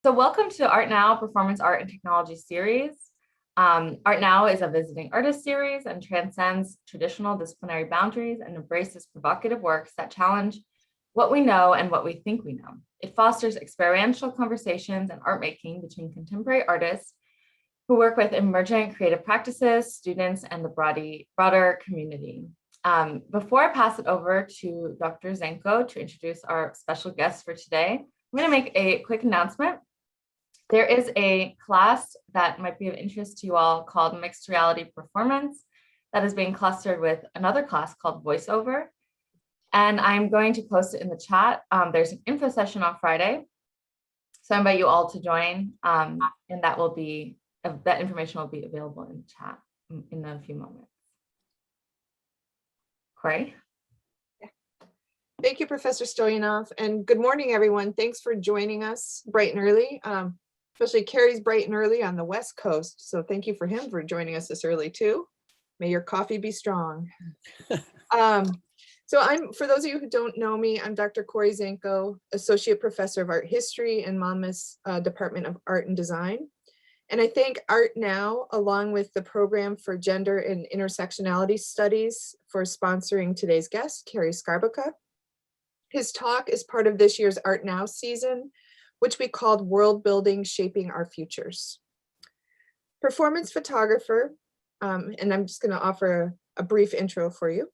So welcome to Art Now Performance Art and Technology series. Art Now is a visiting artist series and transcends traditional disciplinary boundaries and embraces provocative works that challenge what we know and what we think we know. It fosters experiential conversations and art making between contemporary artists who work with emergent creative practices, students, and the broader community. Before I pass it over to Dr. Zenko to introduce our special guest for today, I'm going to make a quick announcement. There is a class that might be of interest to you all called Mixed Reality Performance that is being clustered with another class called Voiceover. And I'm going to post it in the chat. There's an info session on Friday. So I invite you all to join, and that information will be available in the chat in a few moments. Corey? Thank you, Professor Stoyanov, and good morning, everyone. Thanks for joining us bright and early, especially Kerry's bright and early on the West Coast. So thank you for him for joining us this early too. May your coffee be strong. For those of you who don't know me, I'm Dr. Kerry Skarbakka, Associate Professor of Art History in Monmouth's Department of Art and Design. And I thank Art Now, along with the Program for Gender and Intersectionality Studies, for sponsoring today's guest, Kerry Skarbakka. His talk is part of this year's Art Now season, which we called World Building, Shaping Our Futures. Performance photographer, and I'm just going to offer a brief intro for you.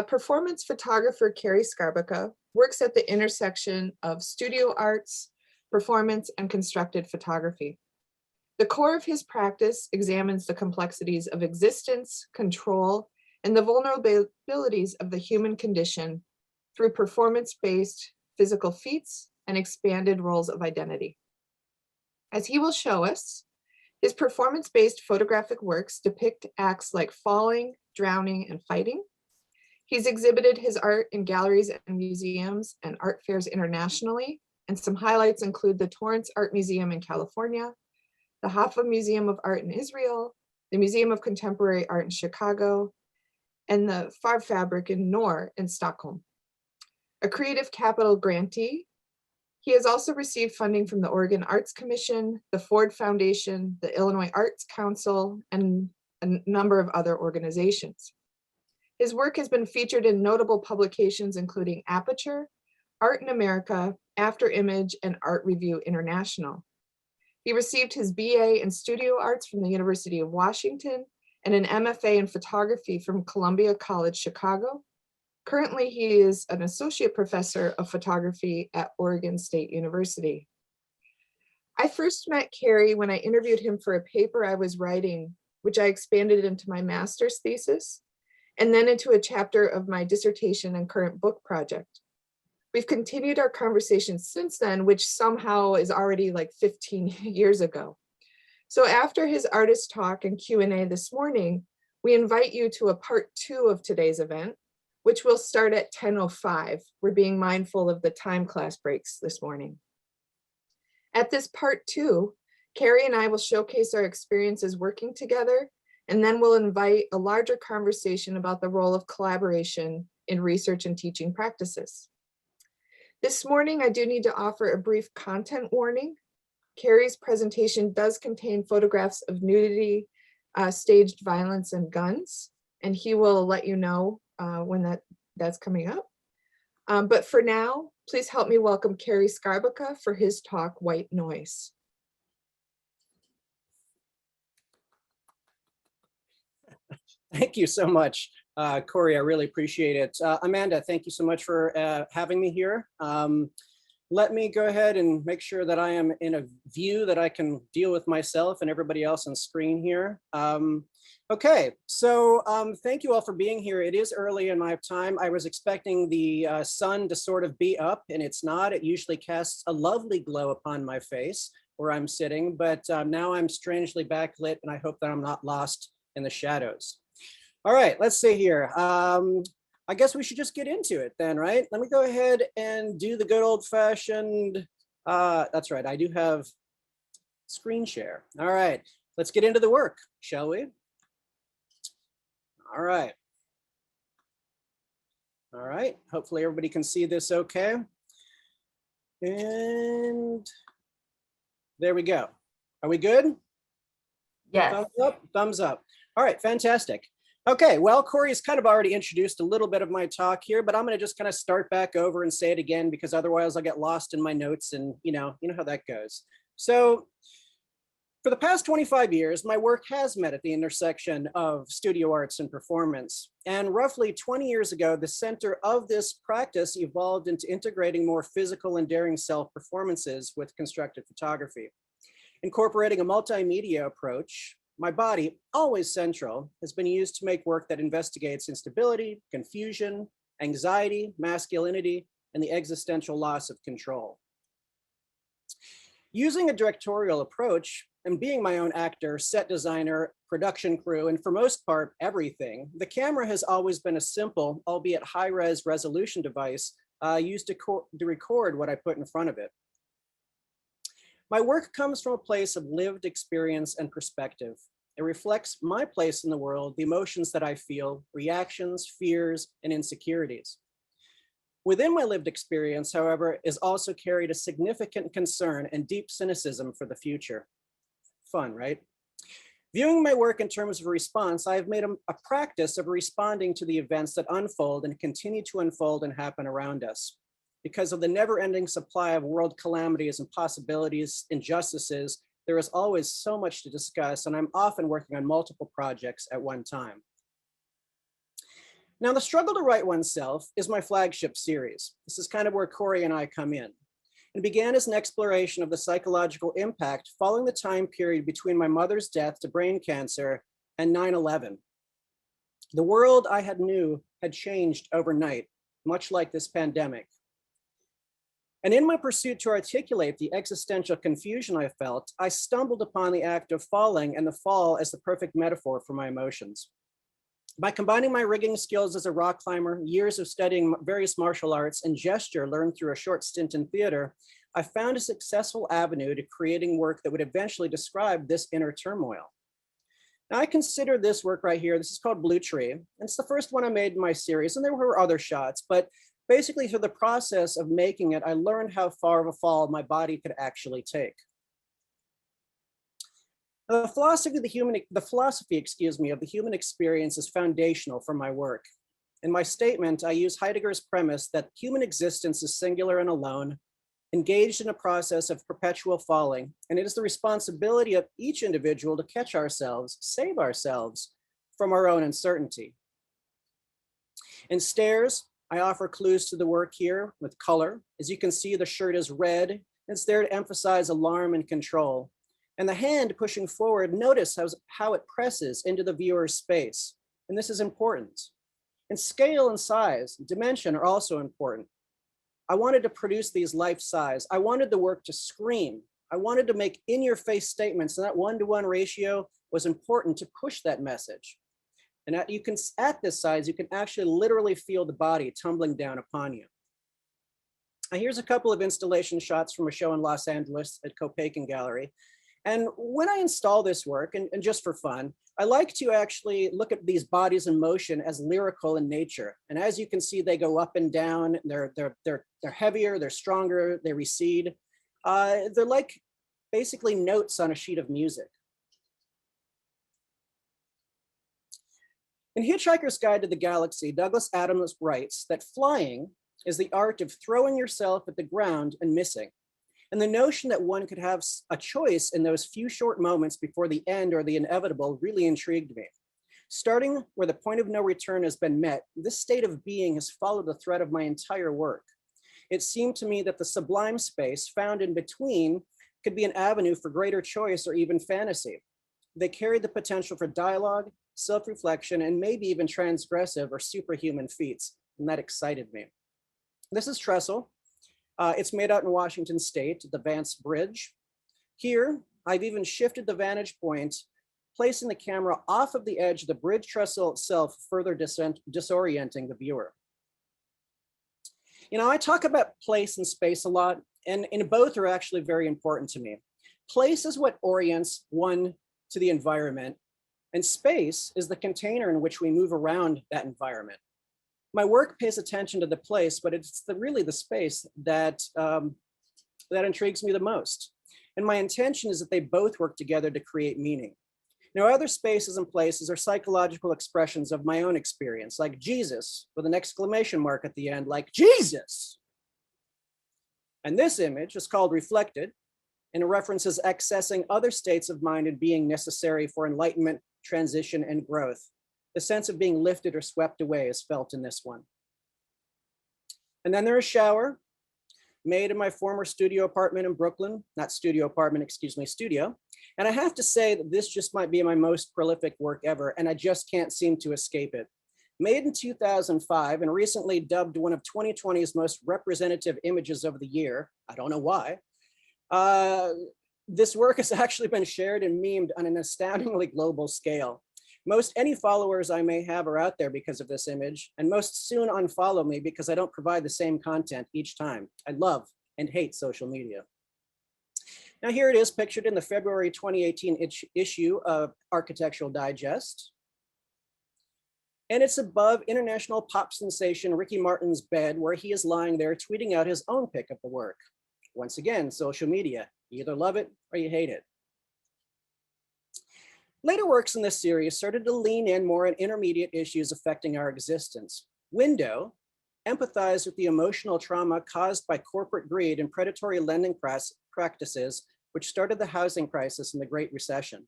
Performance photographer Kerry Skarbakka works at the intersection of studio arts, performance, and constructed photography. The core of his practice examines the complexities of existence, control, and the vulnerabilities of the human condition through performance-based physical feats and expanded roles of identity. As he will show us, his performance-based photographic works depict acts like falling, drowning, and fighting. He's exhibited his art in galleries and museums and art fairs internationally, and some highlights include the Torrance Art Museum in California, the Hoffa Museum of Art in Israel, the Museum of Contemporary Art in Chicago, and the Farbfabrik in Norr in Stockholm. A Creative Capital grantee, he has also received funding from the Oregon Arts Commission, the Ford Foundation, the Illinois Arts Council, and a number of other organizations. His work has been featured in notable publications including Aperture, Art in America, After Image, and Art Review International. He received his BA in Studio Arts from the University of Washington and an MFA in Photography from Columbia College Chicago. Currently, he is an associate professor of photography at Oregon State University. I first met Kerry when I interviewed him for a paper I was writing, which I expanded into my master's thesis, and then into a chapter of my dissertation and current book project. We've continued our conversation since then, which somehow is already like 15 years ago. So after his artist talk and Q&A this morning, we invite you to a part 2 of today's event, which will start at 10:05. We're being mindful of the time class breaks this morning. At this part 2, Kerry and I will showcase our experiences working together, and then we'll invite a larger conversation about the role of collaboration in research and teaching practices. This morning, I do need to offer a brief content warning. Kerry's presentation does contain photographs of nudity, staged violence, and guns, and he will let you know when that's coming up. But for now, please help me welcome Kerry Skarbakka for his talk, White Noise. Thank you so much, Corey. I really appreciate it. Amanda, thank you so much for having me here. Let me go ahead and make sure that I am in a view that I can deal with myself and everybody else on screen here. Okay, so thank you all for being here. It is early in my time. I was expecting the sun to sort of be up, and it's not. It usually casts a lovely glow upon my face where I'm sitting, but now I'm strangely backlit, and I hope that I'm not lost in the shadows. All right, let's see here. I guess we should just get into it then, right? Let me go ahead and do the good old-fashioned, that's right, I do have screen share. All right, let's get into the work, shall we? All right. All right, hopefully everybody can see this okay. And There we go. Are we good? Yes. Thumbs up, thumbs up. All right, fantastic. Okay, well, Corey's kind of already introduced a little bit of my talk here, but I'm going to just kind of start back over and say it again because otherwise I'll get lost in my notes and you know how that goes. So for the past 25 years, my work has met at the intersection of studio arts and performance. And roughly 20 years ago, the center of this practice evolved into integrating more physical and daring self-performances with constructed photography. Incorporating a multimedia approach, my body, always central, has been used to make work that investigates instability, confusion, anxiety, masculinity, and the existential loss of control. Using a directorial approach and being my own actor, set designer, production crew, and for most part, everything, the camera has always been a simple, albeit high-res resolution device used to record what I put in front of it. My work comes from a place of lived experience and perspective. It reflects my place in the world, the emotions that I feel, reactions, fears, and insecurities. Within my lived experience, however, is also carried a significant concern and deep cynicism for the future. Fun, right? Viewing my work in terms of response, I have made a practice of responding to the events that unfold and continue to unfold and happen around us. Because of the never-ending supply of world calamities and possibilities, injustices, there is always so much to discuss, and I'm often working on multiple projects at one time. Now, The Struggle to Right Oneself is my flagship series. This is kind of where Corey and I come in. It began as an exploration of the psychological impact following the time period between my mother's death to brain cancer and 9/11. The world I knew had changed overnight, much like this pandemic. And in my pursuit to articulate the existential confusion I felt, I stumbled upon the act of falling and the fall as the perfect metaphor for my emotions. By combining my rigging skills as a rock climber, years of studying various martial arts, and gesture learned through a short stint in theater, I found a successful avenue to creating work that would eventually describe this inner turmoil. Now, I consider this work right here, this is called Blue Tree. It's the first one I made in my series, and there were other shots, but basically through the process of making it, I learned how far of a fall my body could actually take. The philosophy of the human experience is foundational for my work. In my statement, I use Heidegger's premise that human existence is singular and alone, engaged in a process of perpetual falling, and it is the responsibility of each individual to catch ourselves, save ourselves from our own uncertainty. In Stairs, I offer clues to the work here with color. As you can see, the shirt is red. It's there to emphasize alarm and control. And the hand pushing forward, notice how it presses into the viewer's space. And this is important. And scale and size, dimension are also important. I wanted to produce these life size. I wanted the work to scream. I wanted to make in-your-face statements, and that 1-to-1 ratio was important to push that message. And at this size, you can actually literally feel the body tumbling down upon you. Now, here's a couple of installation shots from a show in Los Angeles at Copaken Gallery. And when I install this work, and just for fun, I like to actually look at these bodies in motion as lyrical in nature. And as you can see, they go up and down. They're heavier, they're stronger, they recede. They're like basically notes on a sheet of music. In Hitchhiker's Guide to the Galaxy, Douglas Adams writes that flying is the art of throwing yourself at the ground and missing. And the notion that one could have a choice in those few short moments before the end or the inevitable really intrigued me. Starting where the point of no return has been met, this state of being has followed the thread of my entire work. It seemed to me that the sublime space found in between could be an avenue for greater choice or even fantasy. They carried the potential for dialogue, self-reflection, and maybe even transgressive or superhuman feats, and that excited me. This is Trestle. It's made out in Washington State, the Vance Bridge. Here, I've even shifted the vantage point, placing the camera off of the edge of the bridge trestle itself, further disorienting the viewer. You know, I talk about place and space a lot, and both are actually very important to me. Place is what orients one to the environment, and space is the container in which we move around that environment. My work pays attention to the place, but it's really the space that intrigues me the most. And my intention is that they both work together to create meaning. Now, other spaces and places are psychological expressions of my own experience, like Jesus, with an exclamation mark at the end, like Jesus. And this image is called Reflected, and it references accessing other states of mind and being necessary for enlightenment, transition, and growth. The sense of being lifted or swept away is felt in this one. And then there's a shower made in my former studio apartment in Brooklyn, not studio apartment, excuse me, studio. And I have to say that this just might be my most prolific work ever, and I just can't seem to escape it. Made in 2005 and recently dubbed one of 2020's most representative images of the year, I don't know why, this work has actually been shared and memed on an astoundingly global scale. Most any followers I may have are out there because of this image, and most soon unfollow me because I don't provide the same content each time. I love and hate social media. Now here it is pictured in the February 2018 issue of Architectural Digest. And it's above international pop sensation Ricky Martin's bed, where he is lying there tweeting out his own pic of the work. Once again, social media, you either love it or you hate it. Later works in this series started to lean in more on intermediate issues affecting our existence. Window empathized with the emotional trauma caused by corporate greed and predatory lending practices, which started the housing crisis and the Great Recession.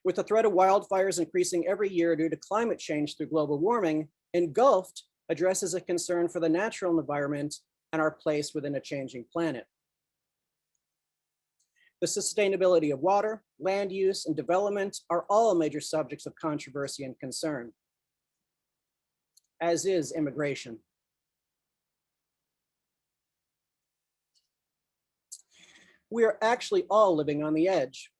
With the threat of wildfires increasing every year due to climate change through global warming, Engulfed addresses a concern for the natural environment and our place within a changing planet. The sustainability of water, land use, and development are all major subjects of controversy and concern, as is immigration. We are actually all living on the edge.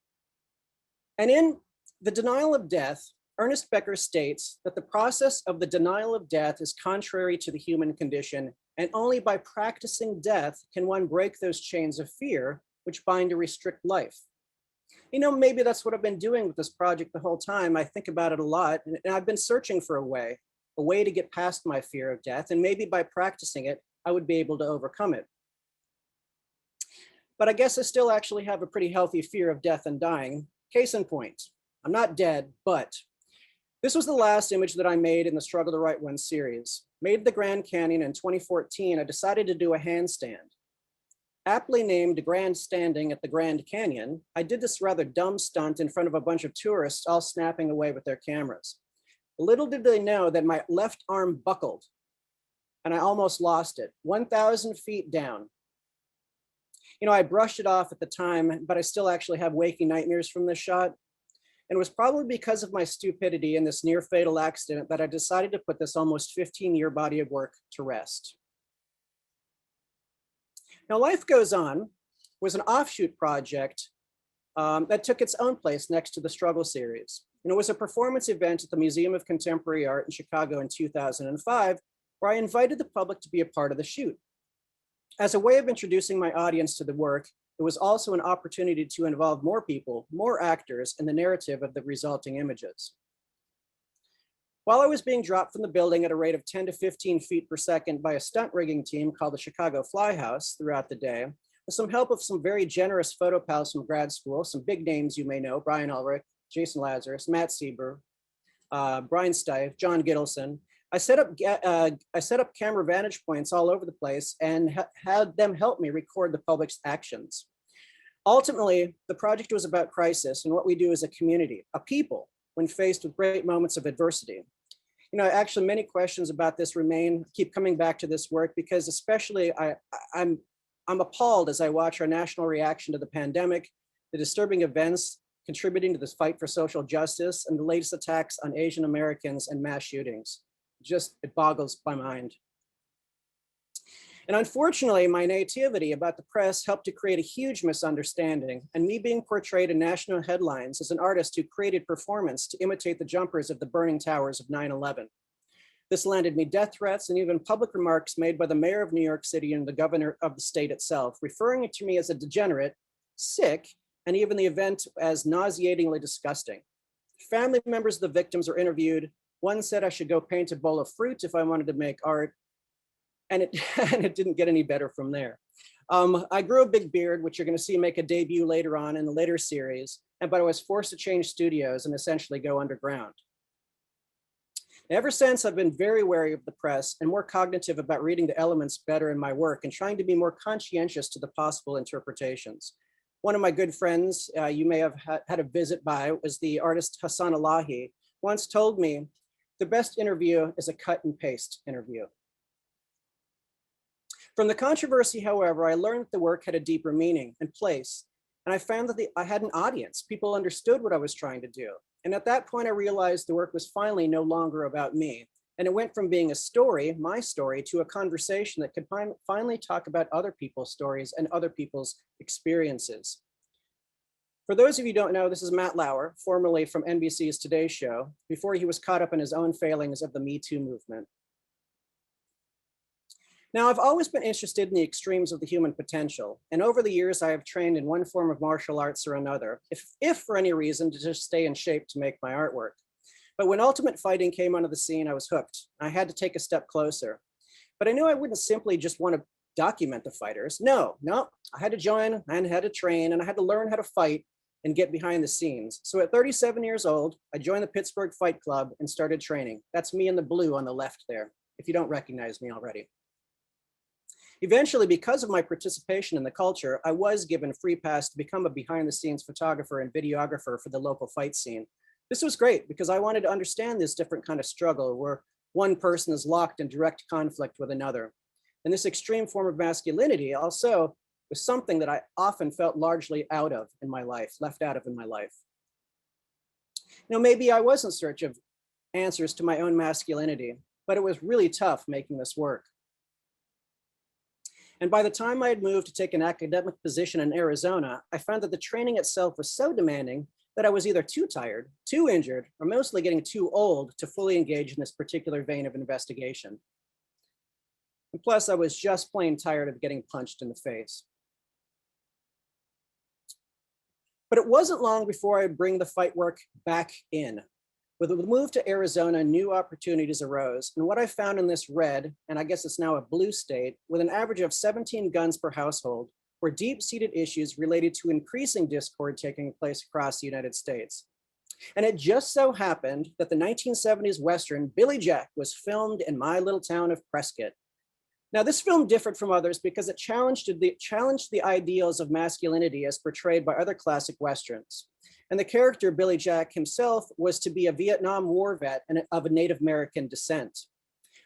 And in The Denial of Death, Ernest Becker states that the process of the denial of death is contrary to the human condition, and only by practicing death can one break those chains of fear which bind to restrict life. You know, maybe that's what I've been doing with this project the whole time. I think about it a lot, and I've been searching for a way to get past my fear of death, and maybe by practicing it, I would be able to overcome it. But I guess I still actually have a pretty healthy fear of death and dying. Case in point, I'm not dead, but this was the last image that I made in the Struggle to Write One series. Made the Grand Canyon in 2014, I decided to do a handstand. Aptly named Grand Standing at the Grand Canyon, I did this rather dumb stunt in front of a bunch of tourists all snapping away with their cameras. Little did they know that my left arm buckled and I almost lost it, 1,000 feet down. You know, I brushed it off at the time, but I still actually have waking nightmares from this shot. And it was probably because of my stupidity in this near fatal accident that I decided to put this almost 15-year body of work to rest. Now, Life Goes On was an offshoot project that took its own place next to the Struggle series. And it was a performance event at the Museum of Contemporary Art in Chicago in 2005, where I invited the public to be a part of the shoot. As a way of introducing my audience to the work, it was also an opportunity to involve more people, more actors in the narrative of the resulting images. While I was being dropped from the building at a rate of 10 to 15 feet per second by a stunt rigging team called the Chicago Fly House throughout the day, with some help of some very generous photo pals from grad school, some big names you may know, Brian Ulrich, Jason Lazarus, Matt Sieber, Brian Stife, John Gittleson. I set up camera vantage points all over the place and had them help me record the public's actions. Ultimately, the project was about crisis and what we do as a community, a people, when faced with great moments of adversity. You know, actually many questions about this keep coming back to this work because especially I'm appalled as I watch our national reaction to the pandemic, the disturbing events contributing to this fight for social justice, and the latest attacks on Asian Americans and mass shootings. It boggles my mind. And unfortunately, my naivety about the press helped to create a huge misunderstanding, and me being portrayed in national headlines as an artist who created performance to imitate the jumpers of the burning towers of 9/11. This landed me death threats and even public remarks made by the mayor of New York City and the governor of the state itself, referring to me as a degenerate, sick, and even the event as nauseatingly disgusting. Family members of the victims are interviewed. One said I should go paint a bowl of fruit if I wanted to make art. And it didn't get any better from there. I grew a big beard, which you're going to see make a debut later on in the later series, but I was forced to change studios and essentially go underground. Ever since, I've been very wary of the press and more cognitive about reading the elements better in my work and trying to be more conscientious to the possible interpretations. One of my good friends, you may have had a visit by, was the artist Hassan Elahi, once told me, the best interview is a cut and paste interview. From the controversy, however, I learned that the work had a deeper meaning and place, and I found that I had an audience. People understood what I was trying to do. And at that point, I realized the work was finally no longer about me. And it went from being a story, my story, to a conversation that could finally talk about other people's stories and other people's experiences. For those of you who don't know, this is Matt Lauer, formerly from NBC's Today Show, before he was caught up in his own failings of the Me Too movement. Now, I've always been interested in the extremes of the human potential, and over the years, I have trained in one form of martial arts or another, if for any reason to just stay in shape to make my artwork. But when ultimate fighting came onto the scene, I was hooked. I had to take a step closer. But I knew I wouldn't simply just want to document the fighters. No, I had to join and had to train, and I had to learn how to fight and get behind the scenes. So at 37 years old, I joined the Pittsburgh Fight Club and started training. That's me in the blue on the left there, if you don't recognize me already. Eventually, because of my participation in the culture, I was given a free pass to become a behind-the-scenes photographer and videographer for the local fight scene. This was great because I wanted to understand this different kind of struggle where one person is locked in direct conflict with another. And this extreme form of masculinity also was something that I often felt largely out of in my life, left out of in my life. You know, maybe I was in search of answers to my own masculinity, but it was really tough making this work. And by the time I had moved to take an academic position in Arizona, I found that the training itself was so demanding that I was either too tired, too injured, or mostly getting too old to fully engage in this particular vein of investigation. And plus, I was just plain tired of getting punched in the face. But it wasn't long before I would bring the fight work back in. With the move to Arizona, new opportunities arose. And what I found in this red, and I guess it's now a blue state, with an average of 17 guns per household, were deep-seated issues related to increasing discord taking place across the United States. And it just so happened that the 1970s Western Billy Jack was filmed in my little town of Prescott. Now, this film differed from others because it challenged the ideals of masculinity as portrayed by other classic Westerns. And the character, Billy Jack himself, was to be a Vietnam War vet and of a Native American descent.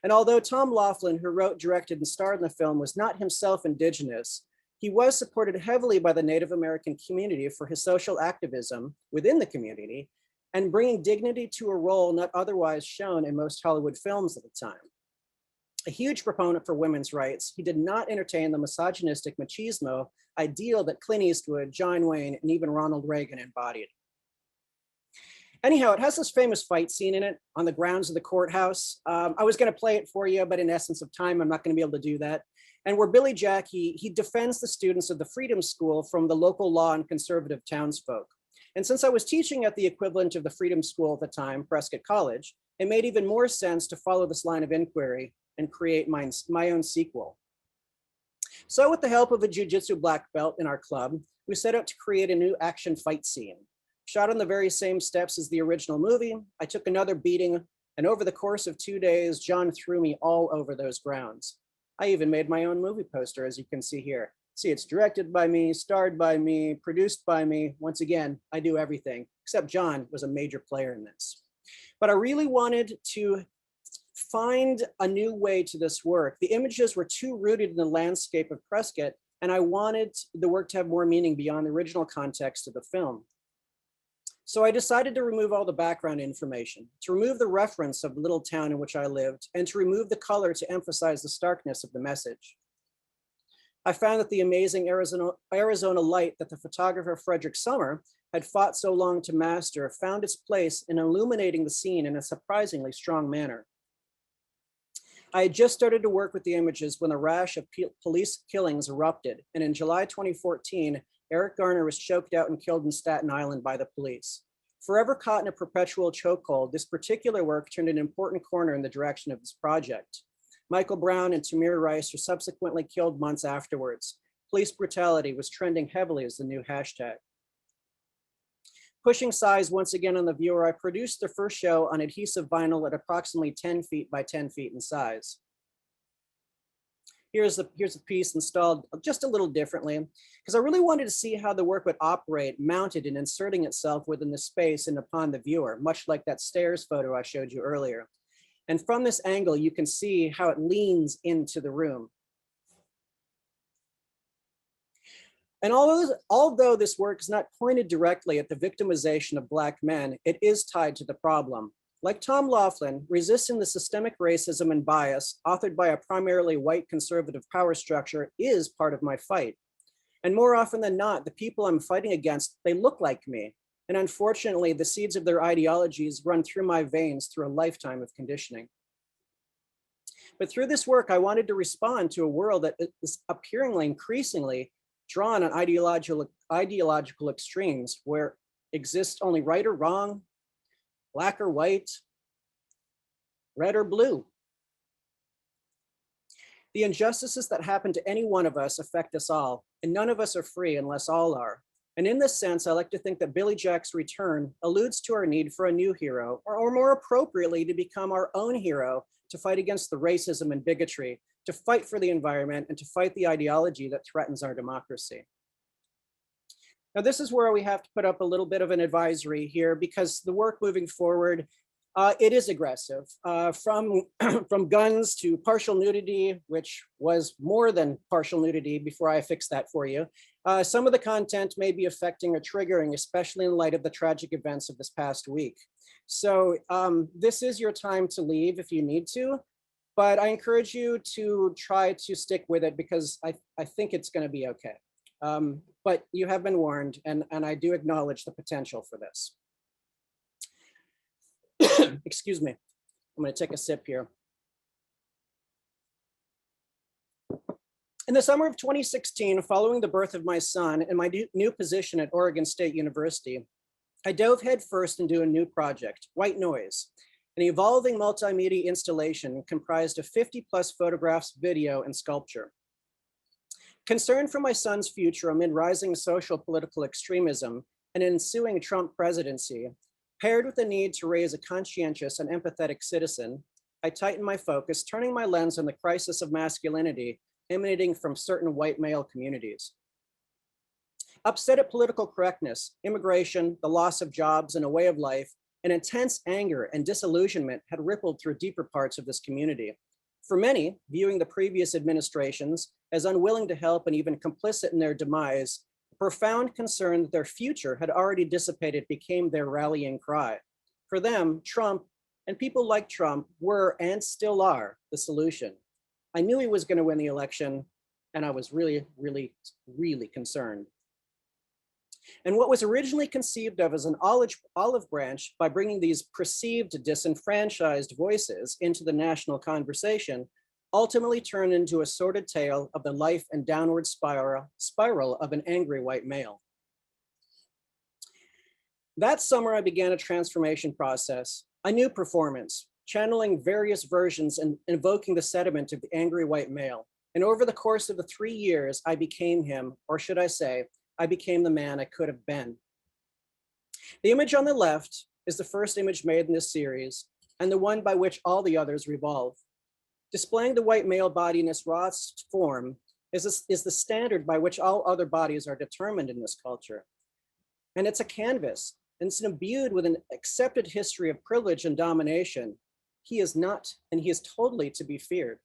And although Tom Laughlin, who wrote, directed, and starred in the film, was not himself Indigenous, he was supported heavily by the Native American community for his social activism within the community and bringing dignity to a role not otherwise shown in most Hollywood films at the time. A huge proponent for women's rights, he did not entertain the misogynistic machismo ideal that Clint Eastwood, John Wayne, and even Ronald Reagan embodied. Anyhow, it has this famous fight scene in it on the grounds of the courthouse. I was going to play it for you, but in essence of time, I'm not going to be able to do that. And where Billy Jack, he defends the students of the Freedom School from the local law and conservative townsfolk. And since I was teaching at the equivalent of the Freedom School at the time, Prescott College, it made even more sense to follow this line of inquiry and create my own sequel. So with the help of a jiu-jitsu black belt in our club, we set out to create a new action fight scene. Shot on the very same steps as the original movie, I took another beating, and over the course of 2 days, John threw me all over those grounds. I even made my own movie poster, as you can see here. See, it's directed by me, starred by me, produced by me. Once again, I do everything, except John was a major player in this. But I really wanted to find a new way to this work. The images were too rooted in the landscape of Prescott, and I wanted the work to have more meaning beyond the original context of the film. So I decided to remove all the background information, to remove the reference of the little town in which I lived, and to remove the color to emphasize the starkness of the message. I found that the amazing Arizona light that the photographer Frederick Sommer had fought so long to master found its place in illuminating the scene in a surprisingly strong manner. I had just started to work with the images when a rash of police killings erupted, and in July 2014, Eric Garner was choked out and killed in Staten Island by the police. Forever caught in a perpetual chokehold, this particular work turned an important corner in the direction of this project. Michael Brown and Tamir Rice were subsequently killed months afterwards. police brutality was trending heavily as the new hashtag. Pushing size once again on the viewer, I produced the first show on adhesive vinyl at approximately 10 feet by 10 feet in size. Here's a piece installed just a little differently, because I really wanted to see how the work would operate, mounted and inserting itself within the space and upon the viewer, much like that stairs photo I showed you earlier. And from this angle, you can see how it leans into the room. And although this work is not pointed directly at the victimization of Black men, it is tied to the problem. Like Tom Laughlin, resisting the systemic racism and bias authored by a primarily white conservative power structure is part of my fight. And more often than not, the people I'm fighting against, they look like me. And unfortunately, the seeds of their ideologies run through my veins through a lifetime of conditioning. But through this work, I wanted to respond to a world that is appearingly increasingly drawn on ideological extremes where exists only right or wrong, black or white, red or blue. The injustices that happen to any one of us affect us all, and none of us are free unless all are. And in this sense, I like to think that Billy Jack's return alludes to our need for a new hero, or more appropriately, to become our own hero, to fight against the racism and bigotry, to fight for the environment, and to fight the ideology that threatens our democracy. Now, this is where we have to put up a little bit of an advisory here, because the work moving forward, it is aggressive, from guns to partial nudity, which was more than partial nudity before I fixed that for you. Some of the content may be affecting or triggering, especially in light of the tragic events of this past week. So this is your time to leave if you need to, but I encourage you to try to stick with it, because I think it's going to be okay. But you have been warned, and I do acknowledge the potential for this. Excuse me, I'm going to take a sip here. In the summer of 2016, following the birth of my son and my new position at Oregon State University, I dove headfirst into a new project, White Noise, an evolving multimedia installation comprised of 50+ photographs, video, and sculpture. Concerned for my son's future amid rising social political extremism and an ensuing Trump presidency, paired with the need to raise a conscientious and empathetic citizen, I tightened my focus, turning my lens on the crisis of masculinity emanating from certain white male communities. Upset at political correctness, immigration, the loss of jobs and a way of life, an intense anger and disillusionment had rippled through deeper parts of this community. For many, viewing the previous administrations as unwilling to help and even complicit in their demise, profound concern that their future had already dissipated became their rallying cry. For them, Trump and people like Trump were and still are the solution. I knew he was going to win the election, and I was really, really, really concerned. And what was originally conceived of as an olive branch by bringing these perceived disenfranchised voices into the national conversation ultimately turned into a sordid tale of the life and downward spiral of an angry white male. That summer, I began a transformation process, a new performance, channeling various versions and invoking the sediment of the angry white male. And over the course of the 3 years, I became him, or should I say, I became the man I could have been. The image on the left is the first image made in this series, and the one by which all the others revolve. Displaying the white male body in its rawest form is the standard by which all other bodies are determined in this culture. And it's a canvas, and it's imbued with an accepted history of privilege and domination. He is not, and he is totally to be feared.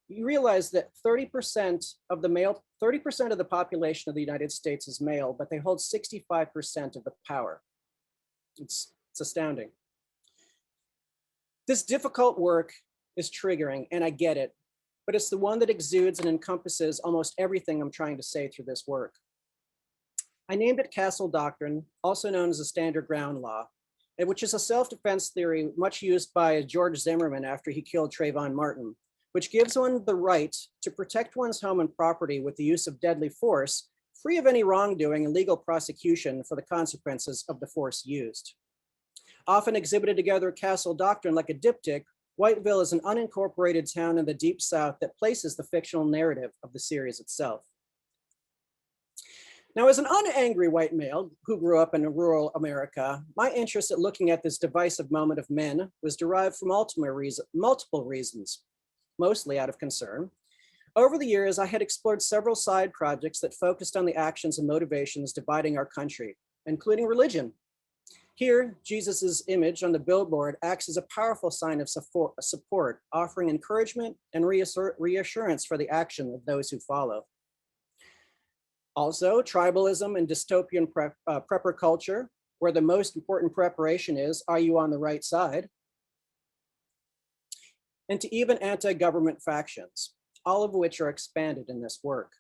You realize that 30% of the population of the United States is male, but they hold 65% of the power. It's astounding. This difficult work is triggering, and I get it, but it's the one that exudes and encompasses almost everything I'm trying to say through this work. I named it Castle Doctrine, also known as the Standard Ground Law, which is a self-defense theory much used by George Zimmerman after he killed Trayvon Martin, which gives one the right to protect one's home and property with the use of deadly force, free of any wrongdoing and legal prosecution for the consequences of the force used. Often exhibited together, Castle Doctrine, like a diptych, Whiteville is an unincorporated town in the Deep South that places the fictional narrative of the series itself. Now, as an unangry white male who grew up in rural America, my interest in looking at this divisive moment of men was derived from multiple reasons, mostly out of concern. Over the years, I had explored several side projects that focused on the actions and motivations dividing our country, including religion. Here, Jesus's image on the billboard acts as a powerful sign of support, offering encouragement and reassurance for the action of those who follow. Also, tribalism and dystopian prepper culture, where the most important preparation is, are you on the right side? And to even anti-government factions, all of which are expanded in this work.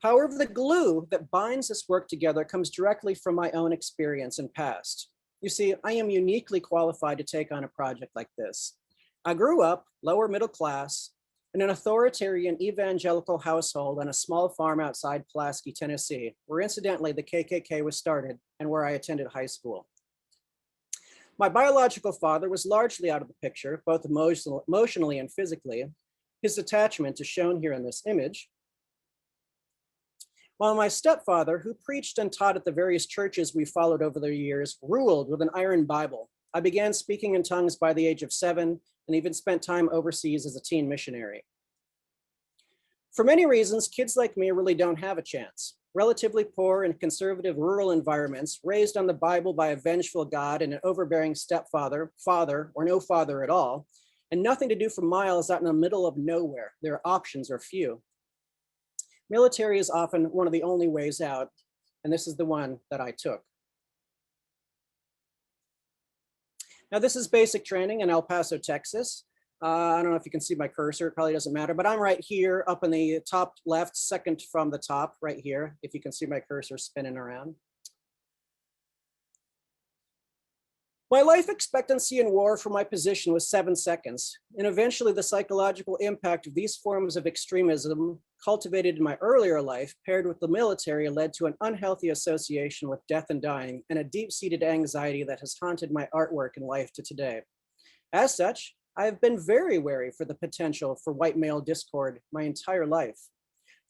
However, the glue that binds this work together comes directly from my own experience and past. You see, I am uniquely qualified to take on a project like this. I grew up lower middle class in an authoritarian evangelical household on a small farm outside Pulaski, Tennessee, where incidentally the KKK was started and where I attended high school. My biological father was largely out of the picture, both emotionally and physically. His attachment is shown here in this image. While my stepfather, who preached and taught at the various churches we followed over the years, ruled with an iron Bible. I began speaking in tongues by the age of 7 and even spent time overseas as a teen missionary. For many reasons, kids like me really don't have a chance. Relatively poor and conservative rural environments, raised on the Bible by a vengeful God and an overbearing stepfather, father, or no father at all, and nothing to do for miles out in the middle of nowhere. Their options are few. Military is often one of the only ways out, and this is the one that I took. Now, this is basic training in El Paso, Texas. I don't know if you can see my cursor, it probably doesn't matter, but I'm right here up in the top left, second from the top, right here, if you can see my cursor spinning around. My life expectancy in war for my position was 7 seconds, and eventually the psychological impact of these forms of extremism cultivated in my earlier life, paired with the military, led to an unhealthy association with death and dying and a deep-seated anxiety that has haunted my artwork and life to today. As such, I have been very wary for the potential for white male discord my entire life.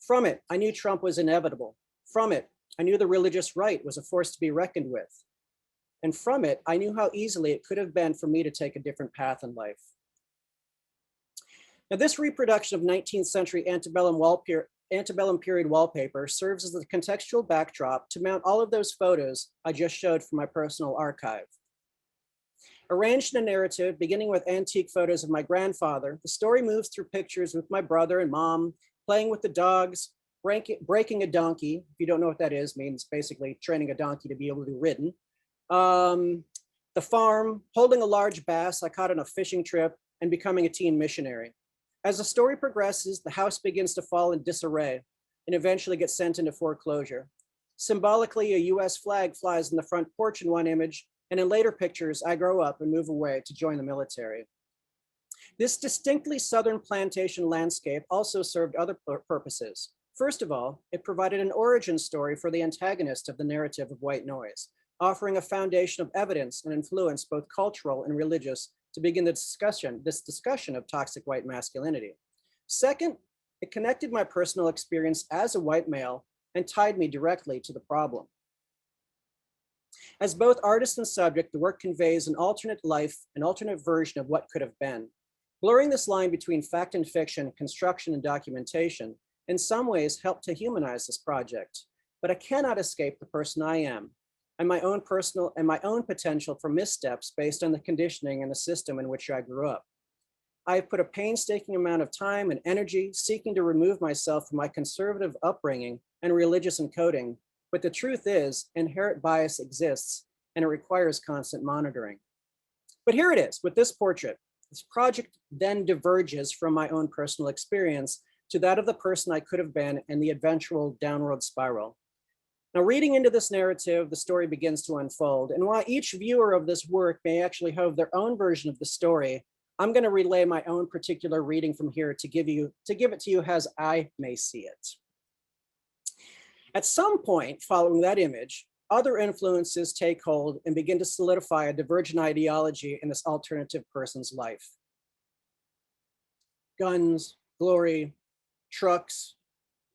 From it, I knew Trump was inevitable. From it, I knew the religious right was a force to be reckoned with. And from it, I knew how easily it could have been for me to take a different path in life. Now, this reproduction of 19th century antebellum period wallpaper serves as the contextual backdrop to mount all of those photos I just showed from my personal archive. Arranged in a narrative, beginning with antique photos of my grandfather, the story moves through pictures with my brother and mom, playing with the dogs, breaking a donkey. If you don't know what that is, means basically training a donkey to be able to be ridden. The farm, holding a large bass I caught on a fishing trip, and becoming a teen missionary. As the story progresses, the house begins to fall in disarray and eventually gets sent into foreclosure. Symbolically, a US flag flies in the front porch in one image, and in later pictures, I grow up and move away to join the military. This distinctly Southern plantation landscape also served other purposes. First of all, it provided an origin story for the antagonist of the narrative of white noise, offering a foundation of evidence and influence, both cultural and religious, to begin this discussion of toxic white masculinity. Second, it connected my personal experience as a white male and tied me directly to the problem. As both artist and subject, the work conveys an alternate life, an alternate version of what could have been. Blurring this line between fact and fiction, construction and documentation, in some ways helped to humanize this project. But I cannot escape the person I am, and my own potential for missteps based on the conditioning and the system in which I grew up. I have put a painstaking amount of time and energy seeking to remove myself from my conservative upbringing and religious encoding, but the truth is, inherent bias exists and it requires constant monitoring. But here it is with this portrait. This project then diverges from my own personal experience to that of the person I could have been and the eventual downward spiral. Now, reading into this narrative, the story begins to unfold. And while each viewer of this work may actually have their own version of the story, I'm going to relay my own particular reading from here to give it to you as I may see it. At some point following that image, other influences take hold and begin to solidify a divergent ideology in this alternative person's life. Guns, glory, trucks,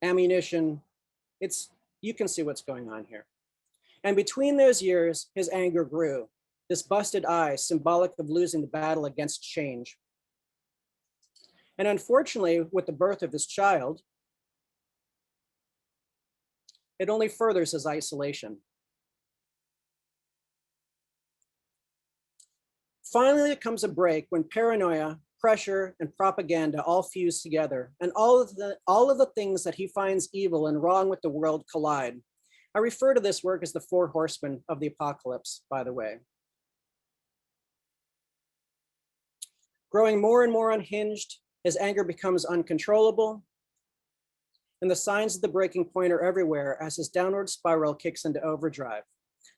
ammunition. You can see what's going on here. And between those years, his anger grew. This busted eye, symbolic of losing the battle against change. And unfortunately, with the birth of his child, it only furthers his isolation. Finally, it comes a break when paranoia, pressure, and propaganda all fuse together, and all of the things that he finds evil and wrong with the world collide. I refer to this work as the Four Horsemen of the Apocalypse, by the way. Growing more and more unhinged, his anger becomes uncontrollable, and the signs of the breaking point are everywhere as his downward spiral kicks into overdrive.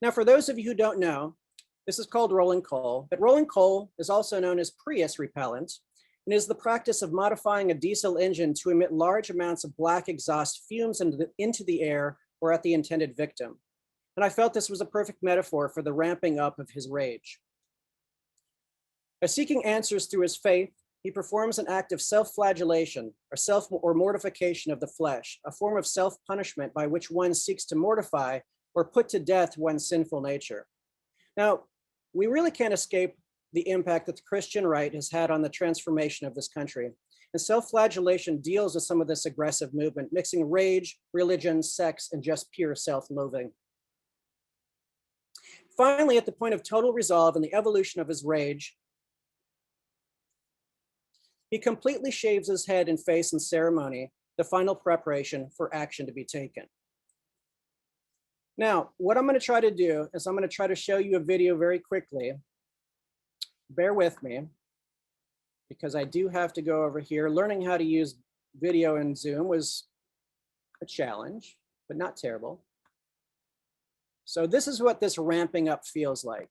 Now, for those of you who don't know, this is called rolling coal, but rolling coal is also known as Prius repellent and is the practice of modifying a diesel engine to emit large amounts of black exhaust fumes into the air or at the intended victim. And I felt this was a perfect metaphor for the ramping up of his rage. By seeking answers through his faith, he performs an act of self-flagellation or mortification of the flesh, a form of self-punishment by which one seeks to mortify or put to death one's sinful nature. Now, we really can't escape the impact that the Christian right has had on the transformation of this country. And self-flagellation deals with some of this aggressive movement, mixing rage, religion, sex, and just pure self-loathing. Finally, at the point of total resolve and the evolution of his rage, he completely shaves his head and face in ceremony, the final preparation for action to be taken. Now, what I'm going to try to do is I'm going to try to show you a video very quickly. Bear with me, because I do have to go over here. Learning how to use video in Zoom was a challenge, but not terrible. So this is what this ramping up feels like.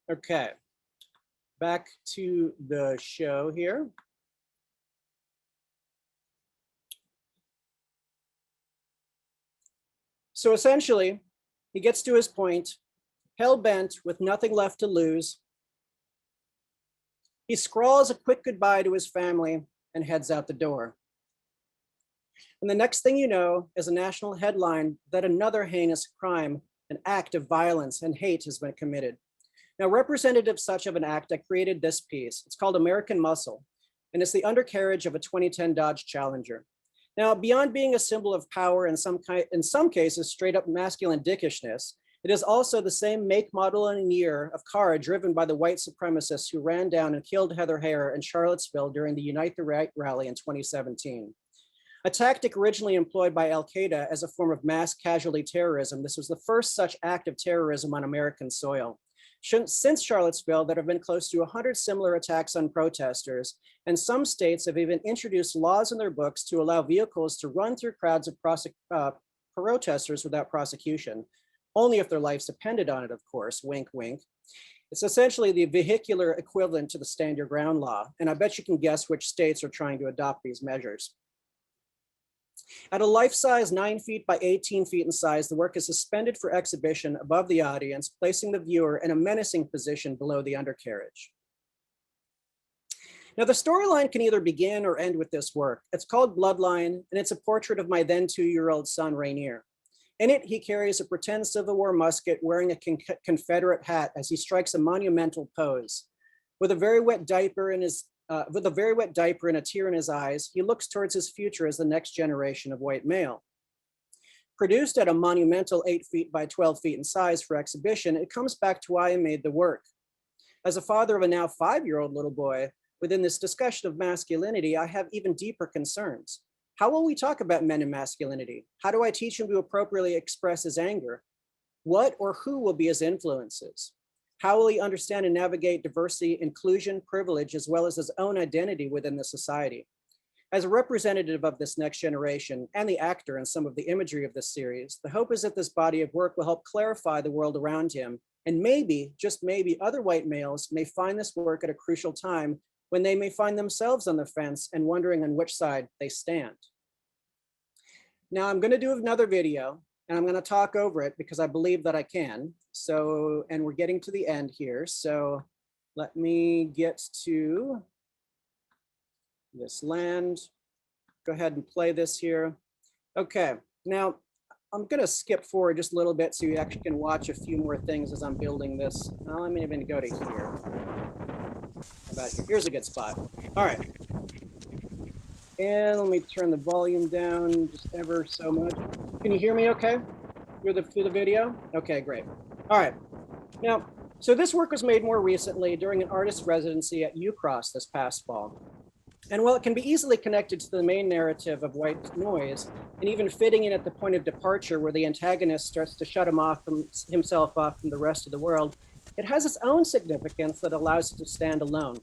Okay, back to the show here. So essentially, he gets to his point, hell-bent with nothing left to lose. He scrawls a quick goodbye to his family and heads out the door. And the next thing you know is a national headline that another heinous crime, an act of violence and hate has been committed. Now, representative of such of an act, I created this piece. It's called American Muscle, and it's the undercarriage of a 2010 Dodge Challenger. Now, beyond being a symbol of power in some cases, straight up masculine dickishness, it is also the same make, model, and year of car driven by the white supremacists who ran down and killed Heather Heyer in Charlottesville during the Unite the Right rally in 2017. A tactic originally employed by Al-Qaeda as a form of mass casualty terrorism, this was the first such act of terrorism on American soil. Since Charlottesville, there have been close to 100 similar attacks on protesters, and some states have even introduced laws in their books to allow vehicles to run through crowds of protesters without prosecution, only if their lives depended on it, of course, wink, wink. It's essentially the vehicular equivalent to the stand your ground law, and I bet you can guess which states are trying to adopt these measures. At a life-size 9 feet by 18 feet in size, the work is suspended for exhibition above the audience, placing the viewer in a menacing position below the undercarriage. Now, the storyline can either begin or end with this work. It's called Bloodline, and it's a portrait of my then 2-year-old son, Rainier. In it, he carries a pretend Civil War musket wearing a Confederate hat as he strikes a monumental pose. With a very wet diaper and a tear in his eyes, he looks towards his future as the next generation of white male. Produced at a monumental 8 feet by 12 feet in size for exhibition, it comes back to why I made the work. As a father of a now 5-year-old little boy, within this discussion of masculinity, I have even deeper concerns. How will we talk about men and masculinity? How do I teach him to appropriately express his anger? What or who will be his influences? How will he understand and navigate diversity, inclusion, privilege, as well as his own identity within the society? As a representative of this next generation and the actor in some of the imagery of this series, the hope is that this body of work will help clarify the world around him, and maybe, just maybe, other white males may find this work at a crucial time when they may find themselves on the fence and wondering on which side they stand. Now I'm going to do another video and I'm going to talk over it because I believe that I can. So, and we're getting to the end here. So let me get to this land. Go ahead and play this here. Okay, now I'm going to skip forward just a little bit so you actually can watch a few more things as I'm building this. Well, I'm even going to go to here. How about here? Here's a good spot. All right. And let me turn the volume down just ever so much. Can you hear me okay through the video? Okay, great. All right. Now, so this work was made more recently during an artist residency at UCross this past fall. And while it can be easily connected to the main narrative of White Noise, and even fitting in at the point of departure where the antagonist starts to shut himself off from the rest of the world, it has its own significance that allows it to stand alone.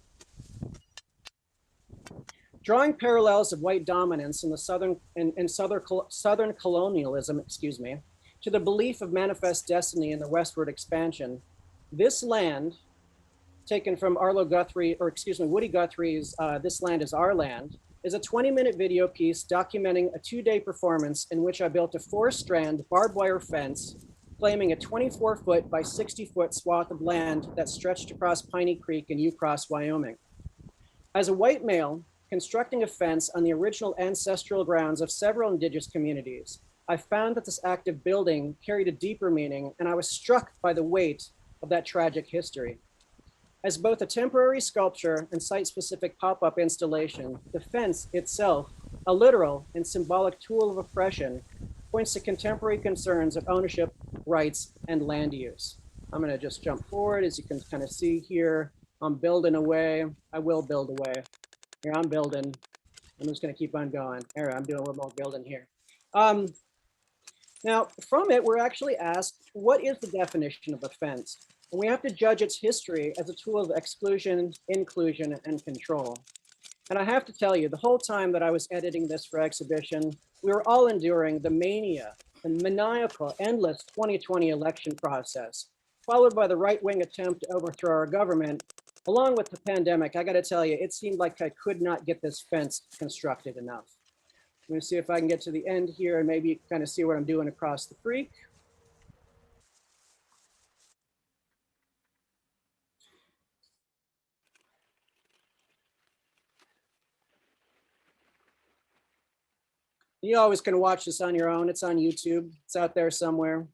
Drawing parallels of white dominance in the southern colonialism, to the belief of manifest destiny in the westward expansion, this land, taken from Woody Guthrie's This Land Is Our Land, is a 20-minute video piece documenting a 2-day performance in which I built a 4-strand barbed wire fence claiming a 24-foot by 60-foot swath of land that stretched across Piney Creek in Ucross, Wyoming. As a white male, constructing a fence on the original ancestral grounds of several indigenous communities, I found that this act of building carried a deeper meaning, and I was struck by the weight of that tragic history. As both a temporary sculpture and site-specific pop-up installation, the fence itself, a literal and symbolic tool of oppression, points to contemporary concerns of ownership, rights, and land use. I'm gonna just jump forward. As you can kind of see here, I'm building away. I will build away. Here, I'm building. I'm just gonna keep on going. Here, I'm doing a little more building here. Now, from it, we're actually asked, what is the definition of a fence? And we have to judge its history as a tool of exclusion, inclusion, and control. And I have to tell you, the whole time that I was editing this for exhibition, we were all enduring the mania and maniacal, endless 2020 election process, followed by the right-wing attempt to overthrow our government. Along with the pandemic, I gotta tell you, it seemed like I could not get this fence constructed enough. I'm gonna see if I can get to the end here and maybe kind of see what I'm doing across the creek. You always can watch this on your own. It's on YouTube. It's out there somewhere.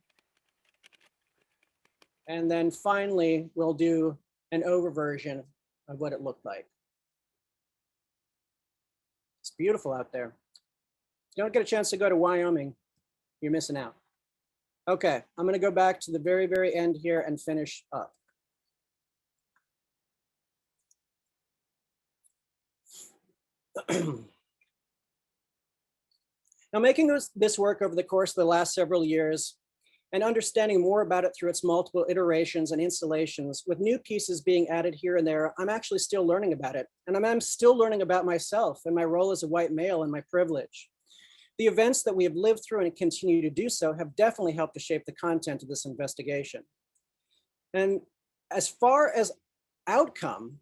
And then finally, we'll do an over version of what it looked like. It's beautiful out there. If you don't get a chance to go to Wyoming, you're missing out. Okay, I'm gonna go back to the very, very end here and finish up. Now, making this work over the course of the last several years and understanding more about it through its multiple iterations and installations, with new pieces being added here and there, I'm actually still learning about it. And I'm still learning about myself and my role as a white male and my privilege. The events that we have lived through and continue to do so have definitely helped to shape the content of this investigation. And as far as outcome,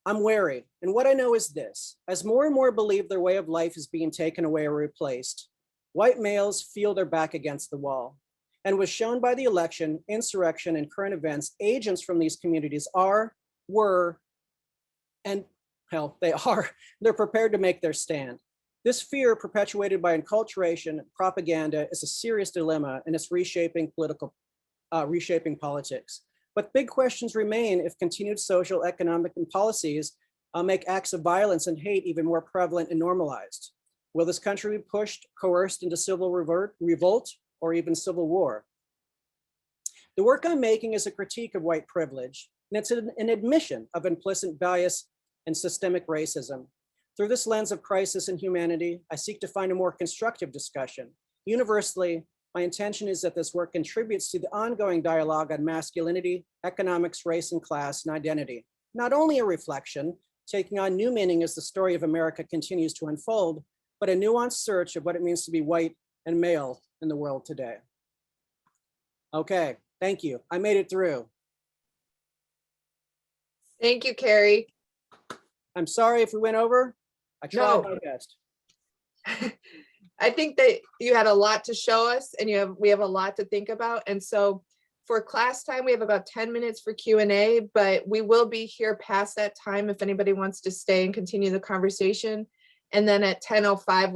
I'm wary. And what I know is this: as more and more believe their way of life is being taken away or replaced, white males feel their back against the wall. And was shown by the election, insurrection, and current events, agents from these communities were, and hell, they're prepared to make their stand. This fear, perpetuated by enculturation, propaganda, is a serious dilemma, and it's reshaping politics. But big questions remain if continued social, economic, and policies make acts of violence and hate even more prevalent and normalized. Will this country be pushed, coerced into civil revolt, or even civil war? The work I'm making is a critique of white privilege, and it's an admission of implicit bias and systemic racism. Through this lens of crisis in humanity, I seek to find a more constructive discussion. Universally, my intention is that this work contributes to the ongoing dialogue on masculinity, economics, race, and class, and identity. Not only a reflection, taking on new meaning as the story of America continues to unfold, but a nuanced search of what it means to be white and male in the world today. Okay, thank you. I made it through. Thank you, Kerry. I'm sorry if we went over. I tried my best. I think that you had a lot to show us, and we have a lot to think about. And so for class time, we have about 10 minutes for Q&A, but we will be here past that time if anybody wants to stay and continue the conversation. And then at 10:05,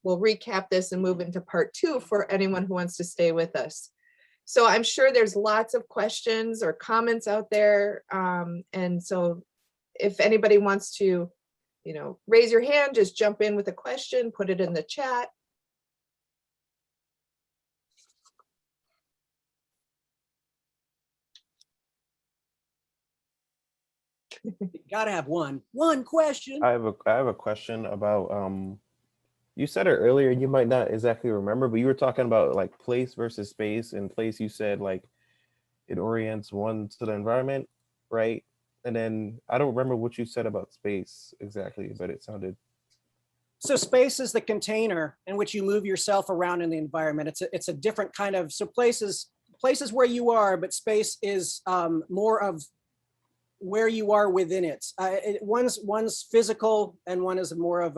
we'll recap this and move into part 2 for anyone who wants to stay with us. So I'm sure there's lots of questions or comments out there. And so if anybody wants to, raise your hand, just jump in with a question, put it in the chat. You gotta have one question. I have a question about you said it earlier, you might not exactly remember, but you were talking about like place versus space. And place, you said like it orients one to the environment, right? And then I don't remember what you said about space exactly, but it sounded. So space is the container in which you move yourself around in the environment. It's a different kind of, so places where you are, but space is more of where you are within it. One's physical and one is more of,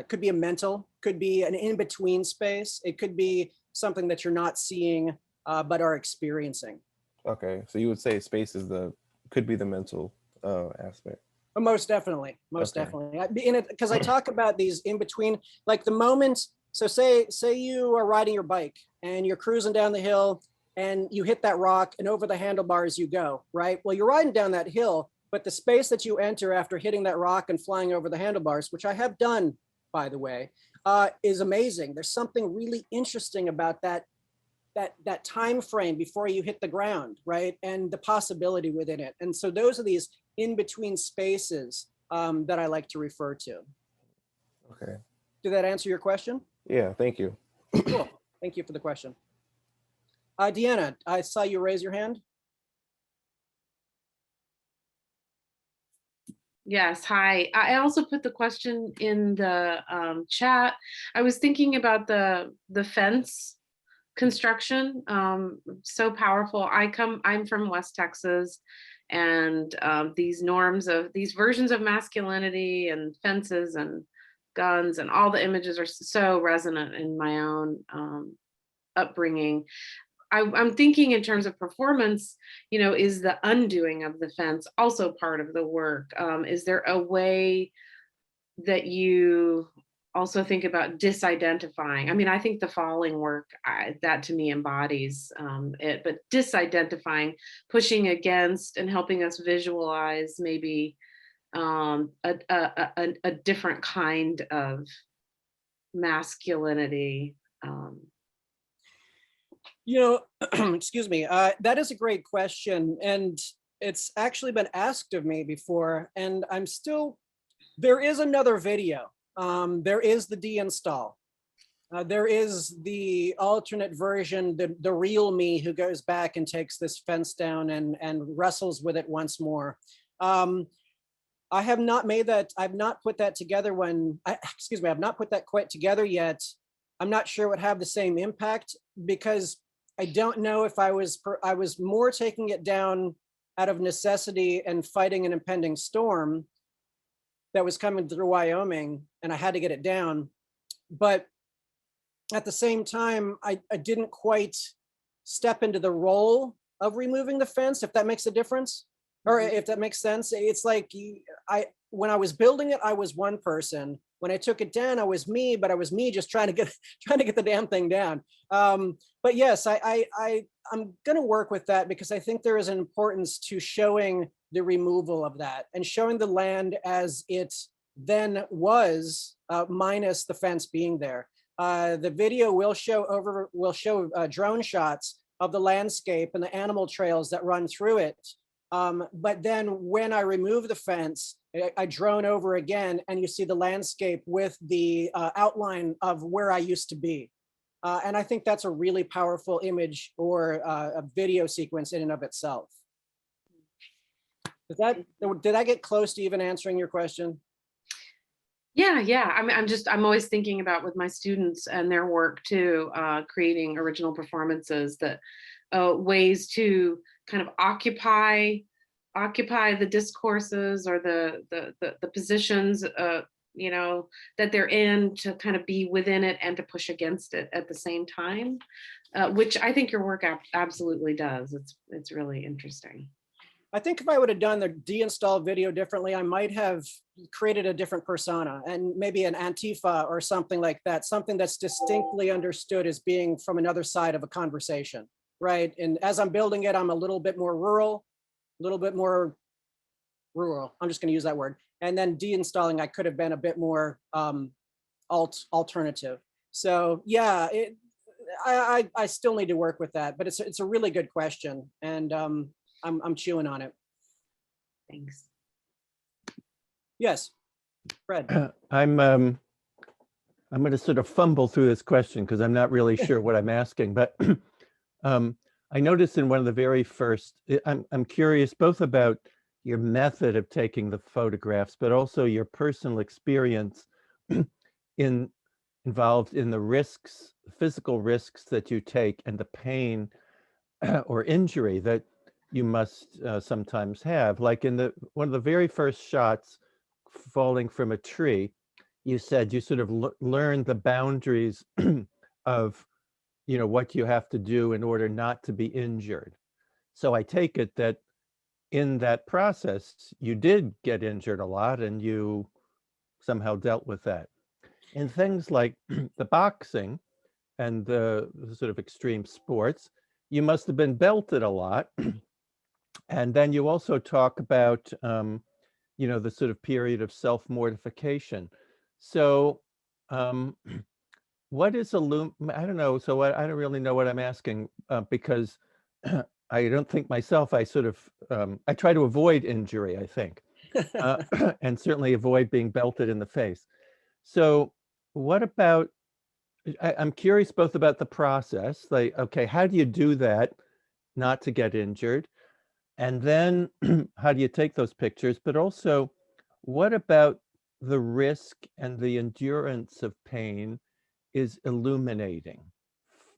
could be a mental, could be an in-between space. It could be something that you're not seeing, but are experiencing. Okay, so you would say space is could be the mental aspect. Most definitely, definitely. Because I talk about these in between, like the moment. So say you are riding your bike and you're cruising down the hill and you hit that rock and over the handlebars you go, right? Well, you're riding down that hill, but the space that you enter after hitting that rock and flying over the handlebars, which I have done, by the way, is amazing. There's something really interesting about that time frame before you hit the ground, right? And the possibility within it. And so those are these in-between spaces that I like to refer to. Okay. Did that answer your question? Yeah, thank you. Cool. Thank you for the question. Deanna, I saw you raise your hand. Yes, hi. I also put the question in the chat. I was thinking about the fence construction, so powerful. I'm from West Texas, and these versions of masculinity and fences and guns and all the images are so resonant in my own upbringing. I'm thinking in terms of performance, is the undoing of the fence also part of the work? Is there a way that you also think about disidentifying? I mean, I think the falling work, that to me embodies it, but disidentifying, pushing against and helping us visualize maybe a different kind of masculinity. Excuse me, that is a great question. And it's actually been asked of me before, and there is another video. There is the deinstall. There is the alternate version, the real me who goes back and takes this fence down and wrestles with it once more. I have not made that, I've not put that together I've not put that quite together yet. I'm not sure it would have the same impact because I don't know if I was more taking it down out of necessity and fighting an impending storm that was coming through Wyoming, and I had to get it down. But at the same time, I didn't quite step into the role of removing the fence, if that makes a difference, or if that makes sense. It's like when I was building it, I was one person. When I took it down, I was me, but I was me just trying to get the damn thing down. But yes, I'm gonna work with that because I think there is an importance to showing the removal of that and showing the land as it then was, minus the fence being there. The video will show drone shots of the landscape and the animal trails that run through it. But then when I remove the fence, I drone over again and you see the landscape with the outline of where I used to be. And I think that's a really powerful image or a video sequence in and of itself. Did I get close to even answering your question? Yeah. I'm always thinking about with my students and their work too, creating original performances, that ways to kind of occupy the discourses or the positions, you know, that they're in, to kind of be within it and to push against it at the same time, which I think your work absolutely does. It's really interesting. I think if I would have done the deinstall video differently, I might have created a different persona and maybe an Antifa or something like that, something that's distinctly understood as being from another side of a conversation, right? And as I'm building it, I'm a little bit more rural. I'm just going to use that word. And then deinstalling, I could have been a bit more alternative. So yeah, I still need to work with that, but it's a really good question, and I'm chewing on it. Thanks. Yes, Fred. I'm going to sort of fumble through this question because I'm not really sure what I'm asking, but I noticed in one of the very first, I'm curious both about your method of taking the photographs, but also your personal experience involved in the risks, physical risks that you take and the pain or injury that you must sometimes have. Like in one of the very first shots, falling from a tree, you said you sort of learned the boundaries of, you know, what you have to do in order not to be injured. So I take it that in that process, you did get injured a lot and you somehow dealt with that. In things like the boxing and the sort of extreme sports, you must have been belted a lot. And then you also talk about, you know, the sort of period of self-mortification. So what is I don't know. So I don't really know what I'm asking because I don't think myself, I sort of, I try to avoid injury, I think, and certainly avoid being belted in the face. So what about, I'm curious both about the process, like, okay, how do you do that not to get injured? And then how do you take those pictures? But also, what about the risk and the endurance of pain is illuminating,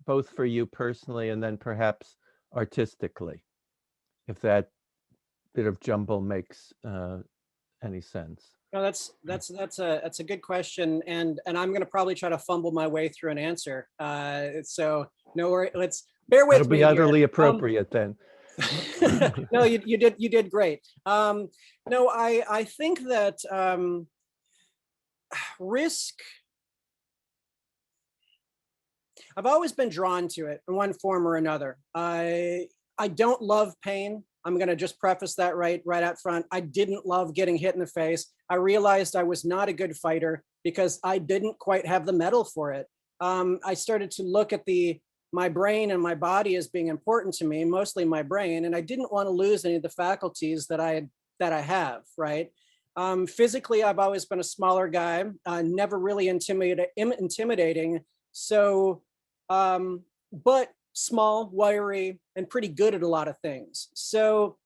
both for you personally and then perhaps artistically, if that bit of jumble makes any sense? No, that's a good question, and I'm going to probably try to fumble my way through an answer. So no worry, let's bear with me. It'll be utterly appropriate then. No, you did great. No, I think that risk, I've always been drawn to it in one form or another. I don't love pain. I'm going to just preface that right out front. I didn't love getting hit in the face. I realized I was not a good fighter because I didn't quite have the mettle for it. I started to look at my brain and my body as being important to me, mostly my brain, and I didn't want to lose any of the faculties that I have, right? Physically, I've always been a smaller guy, never really intimidating. So, but small, wiry, and pretty good at a lot of things. So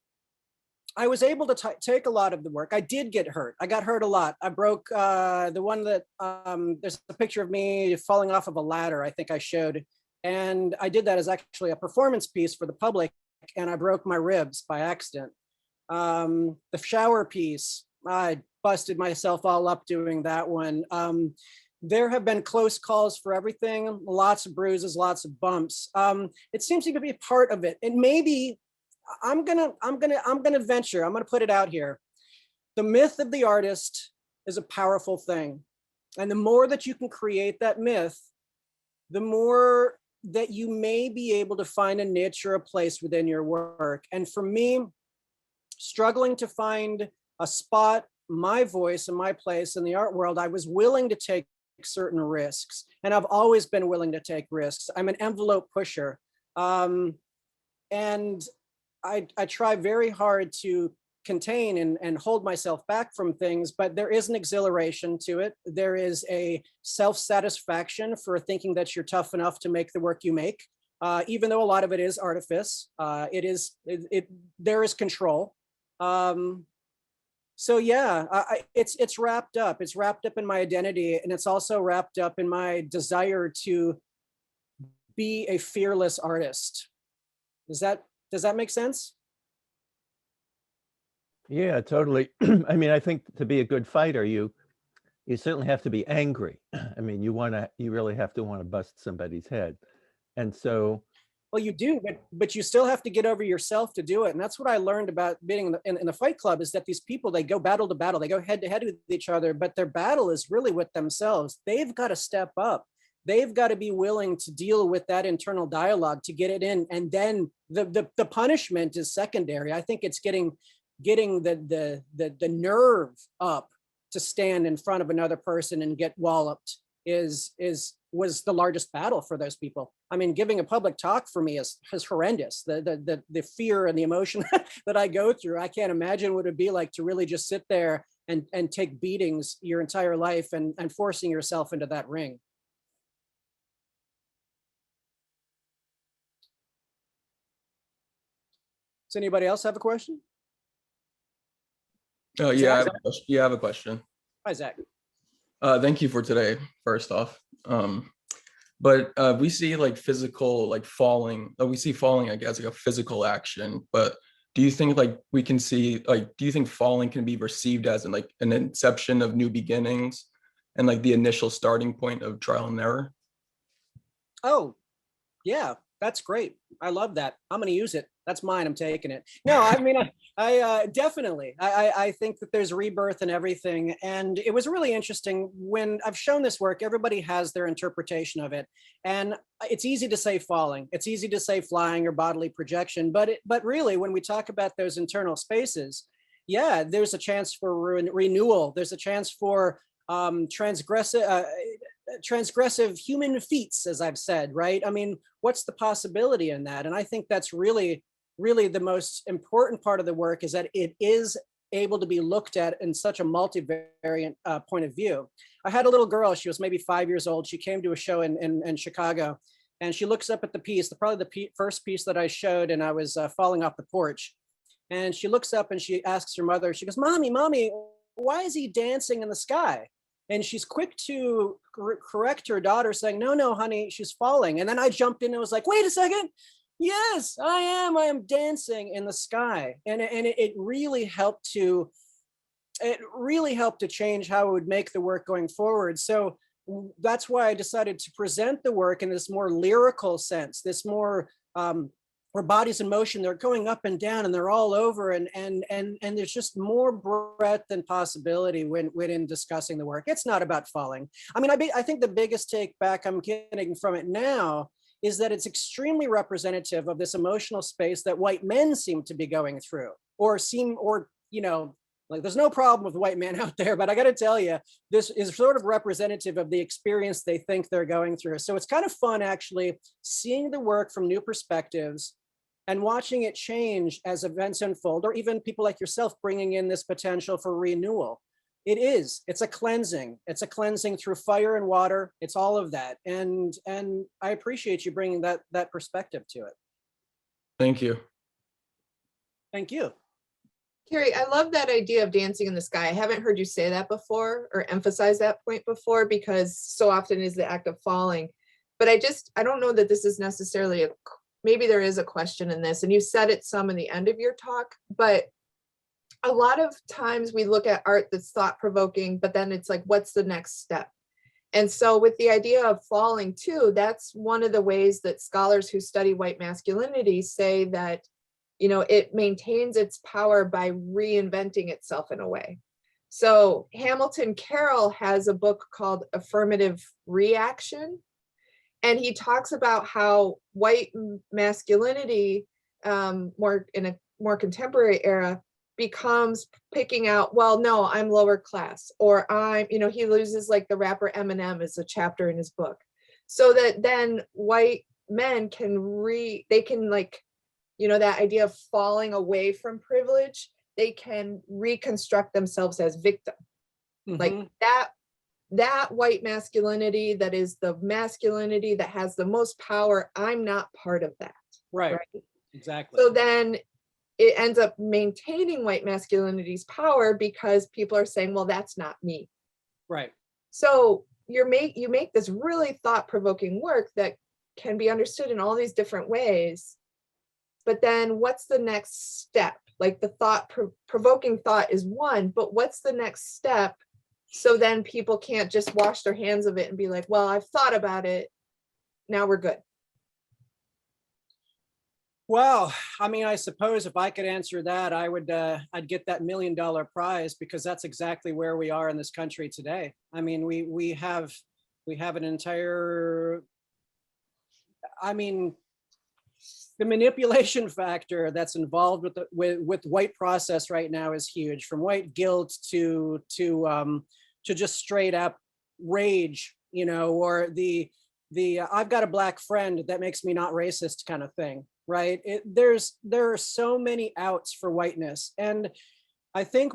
I was able to take a lot of the work. I did get hurt. I got hurt a lot. I broke the one that, there's a picture of me falling off of a ladder, I think I showed. And I did that as actually a performance piece for the public, and I broke my ribs by accident. The shower piece, I busted myself all up doing that one. There have been close calls for everything, lots of bruises, lots of bumps. It seems to be a part of it. And maybe I'm gonna venture, I'm gonna put it out here. The myth of the artist is a powerful thing. And the more that you can create that myth, the more that you may be able to find a niche or a place within your work. And for me, struggling to find a spot, my voice and my place in the art world, I was willing to take certain risks. And I've always been willing to take risks. I'm an envelope pusher. And I try very hard to contain and hold myself back from things, but there is an exhilaration to it. There is a self-satisfaction for thinking that you're tough enough to make the work you make. Even though a lot of it is artifice, there is control. So yeah, it's wrapped up. It's wrapped up in my identity, and it's also wrapped up in my desire to be a fearless artist. Does that make sense? Yeah, totally. I mean, I think to be a good fighter, you certainly have to be angry. I mean, you really have to want to bust somebody's head. And so, well, you do, but you still have to get over yourself to do it. And that's what I learned about being in the fight club, is that these people, they go battle to battle, they go head to head with each other, but their battle is really with themselves. They've got to step up. They've got to be willing to deal with that internal dialogue to get it in. And then the punishment is secondary. I think it's getting the nerve up to stand in front of another person and get walloped was the largest battle for those people. I mean, giving a public talk for me is horrendous. The fear and the emotion that I go through, I can't imagine what it'd be like to really just sit there and take beatings your entire life and forcing yourself into that ring. Does anybody else have a question? Yeah, I have a question. Hi, Zach. Thank you for today, first off. But we see like physical, like falling, we see falling, I guess, like a physical action. But do you think like we can see, like, do you think falling can be perceived as like an inception of new beginnings and like the initial starting point of trial and error? Oh, yeah, that's great. I love that. I'm going to use it. That's mine. I'm taking it. No, I mean, I definitely, I think that there's rebirth and everything. And it was really interesting when I've shown this work, everybody has their interpretation of it. And it's easy to say falling. It's easy to say flying or bodily projection. But really, when we talk about those internal spaces, yeah, there's a chance for renewal. There's a chance for transgressive human feats, as I've said, right? I mean, what's the possibility in that? And I think that's really the most important part of the work, is that it is able to be looked at in such a multivariant point of view. I had a little girl, she was maybe 5 years old. She came to a show in Chicago, and she looks up at the piece, probably the first piece that I showed, and I was falling off the porch. And she looks up and she asks her mother, she goes, Mommy, why is he dancing in the sky? And she's quick to correct her daughter, saying, no, honey, she's falling. And then I jumped in and was like, wait a second. Yes, I am dancing in the sky. And it really helped to change how it would make the work going forward. So that's why I decided to present the work in this more lyrical sense, this more where bodies in motion, they're going up and down and they're all over, and there's just more breadth and possibility when in discussing the work. It's not about falling. I mean, I think the biggest take back I'm getting from it now is that it's extremely representative of this emotional space that white men seem to be going through, or like there's no problem with white men out there, but I got to tell you, this is sort of representative of the experience they think they're going through. So it's kind of fun actually seeing the work from new perspectives and watching it change as events unfold, or even people like yourself bringing in this potential for renewal. It's a cleansing. It's a cleansing through fire and water. It's all of that. And I appreciate you bringing that perspective to it. Thank you. Thank you. Carrie, I love that idea of dancing in the sky. I haven't heard you say that before or emphasize that point before, because so often is the act of falling. But I don't know that this is necessarily maybe there is a question in this, and you said it some in the end of your talk, but a lot of times we look at art that's thought-provoking, but then it's like, what's the next step? And so with the idea of falling too, that's one of the ways that scholars who study white masculinity say that, it maintains its power by reinventing itself in a way. So Hamilton Carroll has a book called Affirmative Reaction, and he talks about how white masculinity, more in a more contemporary era, becomes picking out, well, no, I'm lower class, or he uses like the rapper Eminem as a chapter in his book, so that then white men can you know, that idea of falling away from privilege, they can reconstruct themselves as victim. Like Mhm. that white masculinity, that is the masculinity that has the most power, I'm not part of that. Right. Right. Exactly. So then it ends up maintaining white masculinity's power because people are saying, well, that's not me. Right. So you make this really thought-provoking work that can be understood in all these different ways. But then what's the next step? Like the provoking thought is one, but what's the next step? So then people can't just wash their hands of it and be like, well, I've thought about it. Now we're good. Well, I mean, I suppose if I could answer that, I'd get that $1 million prize, because that's exactly where we are in this country today. I mean, we have an entire, I mean, the manipulation factor that's involved with white process right now is huge, from white guilt to just straight up rage, you know, or the I've got a black friend that makes me not racist kind of thing, right? There are so many outs for whiteness, and I think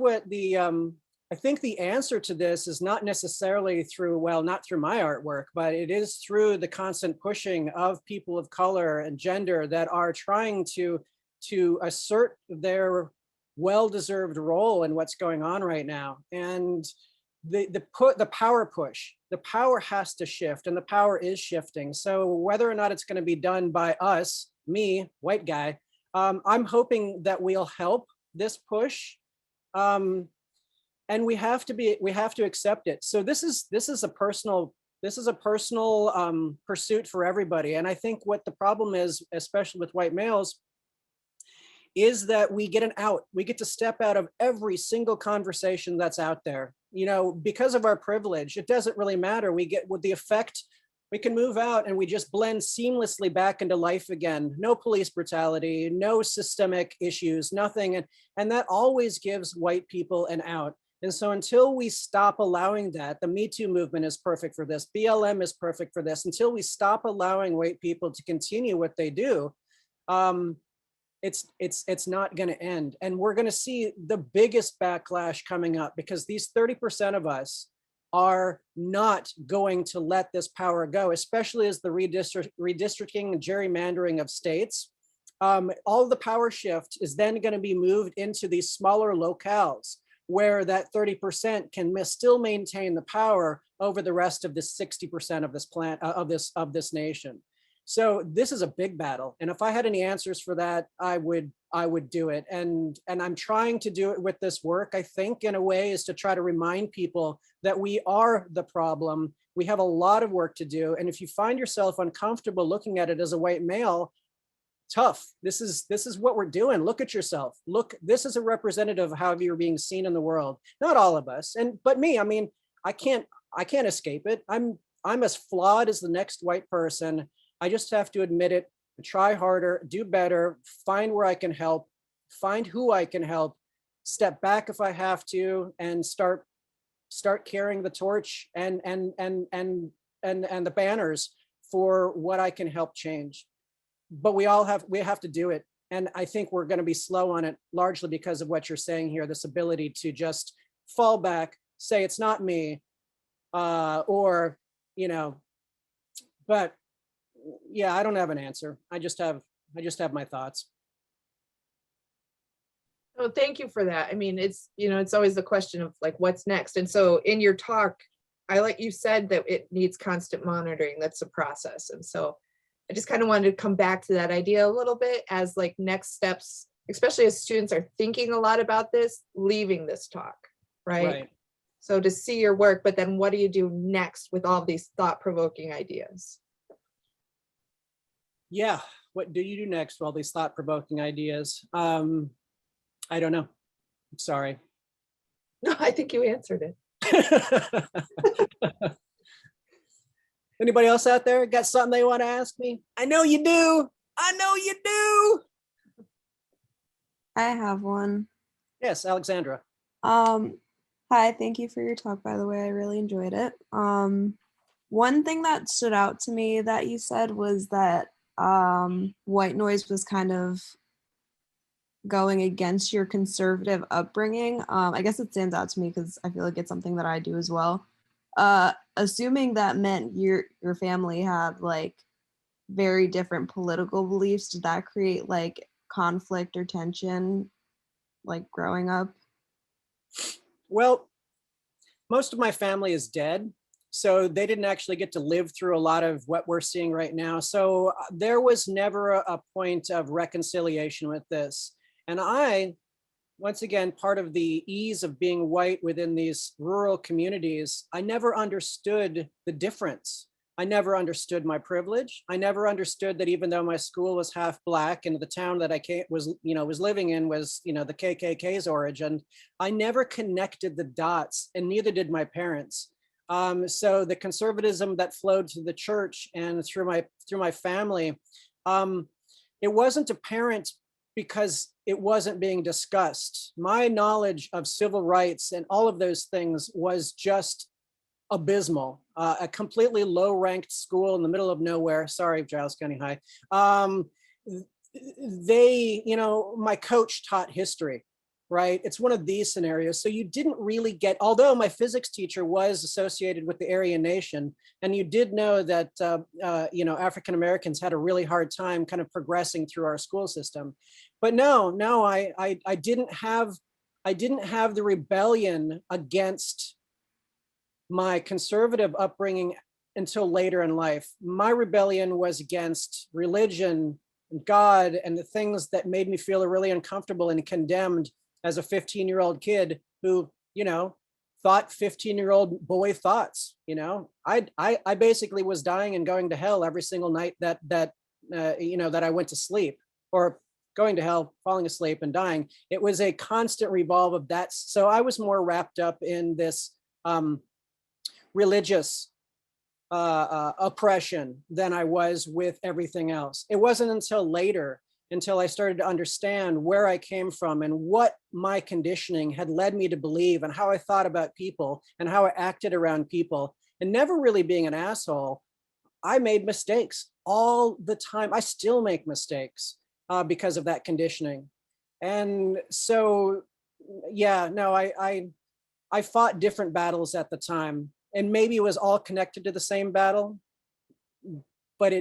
I think the answer to this is not necessarily through, well, not through my artwork, but it is through the constant pushing of people of color and gender that are trying to assert their well-deserved role in what's going on right now. And the power push, the power has to shift, and the power is shifting. So whether or not it's going to be done by us, me, white guy, I'm hoping that we'll help this push. And we have to accept it. So this is a personal pursuit for everybody. And I think what the problem is, especially with white males, is that we get an out. We get to step out of every single conversation that's out there. You know, because of our privilege, it doesn't really matter. We get with the effect, we can move out and we just blend seamlessly back into life again. No police brutality, no systemic issues, nothing. And that always gives white people an out. And so until we stop allowing that, the Me Too movement is perfect for this. BLM is perfect for this. Until we stop allowing white people to continue what they do, it's not going to end. And we're going to see the biggest backlash coming up, because these 30% of us are not going to let this power go, especially as the redistricting and gerrymandering of states. All the power shift is then going to be moved into these smaller locales, where that 30% can still maintain the power over the rest of this 60% of this of this nation. So this is a big battle, and if I had any answers for that, I would do it. And I'm trying to do it with this work. I think in a way is to try to remind people that we are the problem. We have a lot of work to do, and if you find yourself uncomfortable looking at it as a white male, tough. This is what we're doing. Look at yourself. Look, this is a representative of how you're being seen in the world. Not all of us, but me. I mean, I can't escape it. I'm as flawed as the next white person. I just have to admit it, try harder, do better, find where I can help, find who I can help, step back if I have to, and start carrying the torch and the banners for what I can help change. But we have to do it. And I think we're going to be slow on it, largely because of what you're saying here, this ability to just fall back, say it's not me, or, you know, but yeah, I don't have an answer. I just have my thoughts. Oh, thank you for that. I mean, it's, you know, it's always the question of like, what's next? And so in your talk, you said that it needs constant monitoring. That's a process. And so I just kind of wanted to come back to that idea a little bit as like next steps, especially as students are thinking a lot about this, leaving this talk, right? So to see your work, but then what do you do next with all these thought-provoking ideas? Yeah, what do you do next with all these thought-provoking ideas? I don't know. I'm sorry. No, I think you answered it. Anybody else out there got something they want to ask me? I know you do. I know you do. I have one. Yes, Alexandra. Hi, thank you for your talk, by the way. I really enjoyed it. One thing that stood out to me that you said was that white noise was kind of going against your conservative upbringing. I guess it stands out to me because I feel like it's something that I do as well. Assuming that meant your family had like very different political beliefs, did that create like conflict or tension like growing up? Well, most of my family is dead, so they didn't actually get to live through a lot of what we're seeing right now. So there was never a point of reconciliation with this. And I, once again, part of the ease of being white within these rural communities, I never understood the difference. I never understood my privilege. I never understood that even though my school was half Black and the town that I was living in was, the KKK's origin, I never connected the dots, and neither did my parents. So the conservatism that flowed through the church and through my family, it wasn't apparent because it wasn't being discussed. My knowledge of civil rights and all of those things was just abysmal. A completely low-ranked school in the middle of nowhere. Sorry, Giles County High. My coach taught history, right? It's one of these scenarios. So you didn't really get, although my physics teacher was associated with the Aryan Nation, and you did know that, African Americans had a really hard time kind of progressing through our school system. But no, I didn't have the rebellion against my conservative upbringing until later in life. My rebellion was against religion, God, and the things that made me feel really uncomfortable and condemned as a 15-year-old kid who, thought 15-year-old boy thoughts. I basically was dying and going to hell every single night that I went to sleep, or going to hell, falling asleep and dying. It was a constant revolve of that. So I was more wrapped up in this religious oppression than I was with everything else. It wasn't until later, until I started to understand where I came from and what my conditioning had led me to believe, and how I thought about people and how I acted around people, and never really being an asshole. I made mistakes all the time. I still make mistakes because of that conditioning. And so, I fought different battles at the time, and maybe it was all connected to the same battle, but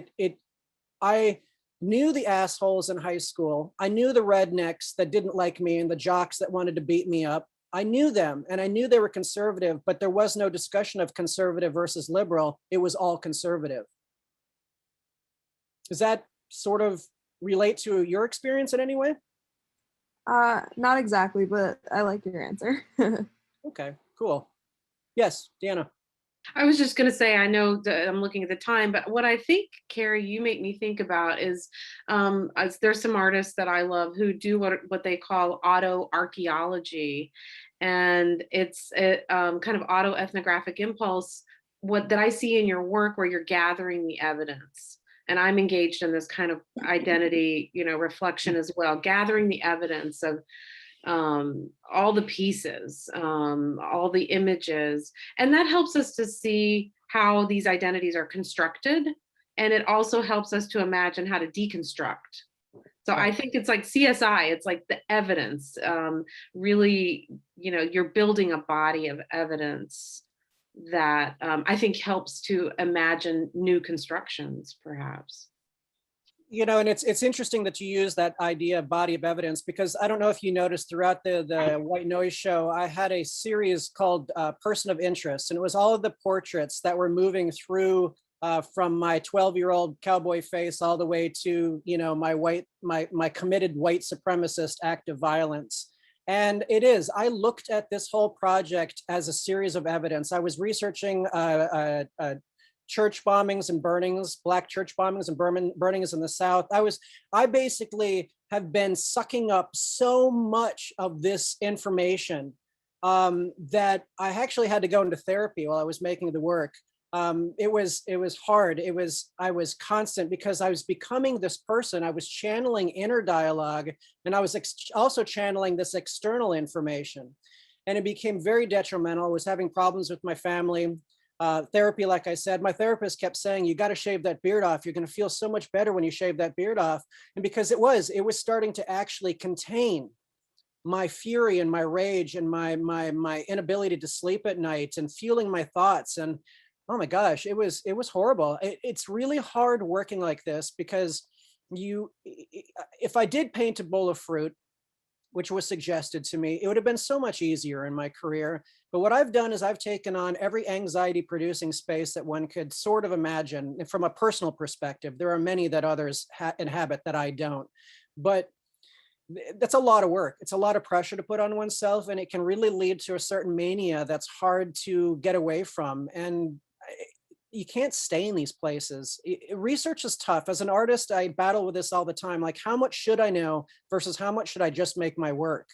I knew the assholes in high school. I knew the rednecks that didn't like me and the jocks that wanted to beat me up. I knew them, and I knew they were conservative, but there was no discussion of conservative versus liberal. It was all conservative. Does that sort of relate to your experience in any way? Not exactly, but I like your answer. Okay, cool. Yes, Deanna. I was just going to say, I know that I'm looking at the time, but what I think, Kerry, you make me think about is there's some artists that I love who do what they call auto-archaeology. And it's a kind of auto-ethnographic impulse, that I see in your work, where you're gathering the evidence. And I'm engaged in this kind of identity, reflection as well, gathering the evidence of all the pieces, all the images. And that helps us to see how these identities are constructed. And it also helps us to imagine how to deconstruct. So I think it's like CSI, it's like the evidence, really, you're building a body of evidence that I think helps to imagine new constructions, perhaps. And it's interesting that you use that idea of body of evidence, because I don't know if you noticed throughout the White Noise show, I had a series called Person of Interest, and it was all of the portraits that were moving through from my 12-year-old cowboy face all the way to, my committed white supremacist act of violence. And I looked at this whole project as a series of evidence. I was researching church bombings and burnings, Black church bombings and burnings in the South. I basically have been sucking up so much of this information that I actually had to go into therapy while I was making the work. It was hard. I was constant, because I was becoming this person. I was channeling inner dialogue, and I was also channeling this external information. And it became very detrimental. I was having problems with my family. Therapy, like I said, my therapist kept saying, you got to shave that beard off. You're going to feel so much better when you shave that beard off. And because it was starting to actually contain my fury and my rage and my inability to sleep at night and feeling my thoughts. And oh my gosh, it was horrible. It's really hard working like this because if I did paint a bowl of fruit, which was suggested to me, it would have been so much easier in my career. But what I've done is I've taken on every anxiety producing space that one could sort of imagine. And from a personal perspective, there are many that others inhabit that I don't. But that's a lot of work. It's a lot of pressure to put on oneself, and it can really lead to a certain mania that's hard to get away from. And you can't stay in these places. Research is tough. As an artist, I battle with this all the time. Like, how much should I know versus how much should I just make my work?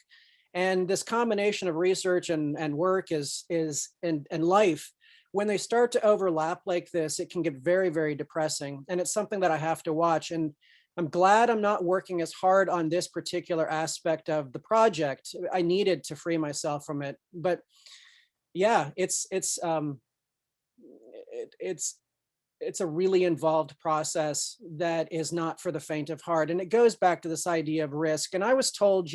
And this combination of research and work and life, when they start to overlap like this, it can get very, very depressing. And it's something that I have to watch. And I'm glad I'm not working as hard on this particular aspect of the project. I needed to free myself from it. But yeah, it's a really involved process that is not for the faint of heart. And it goes back to this idea of risk. And I was told,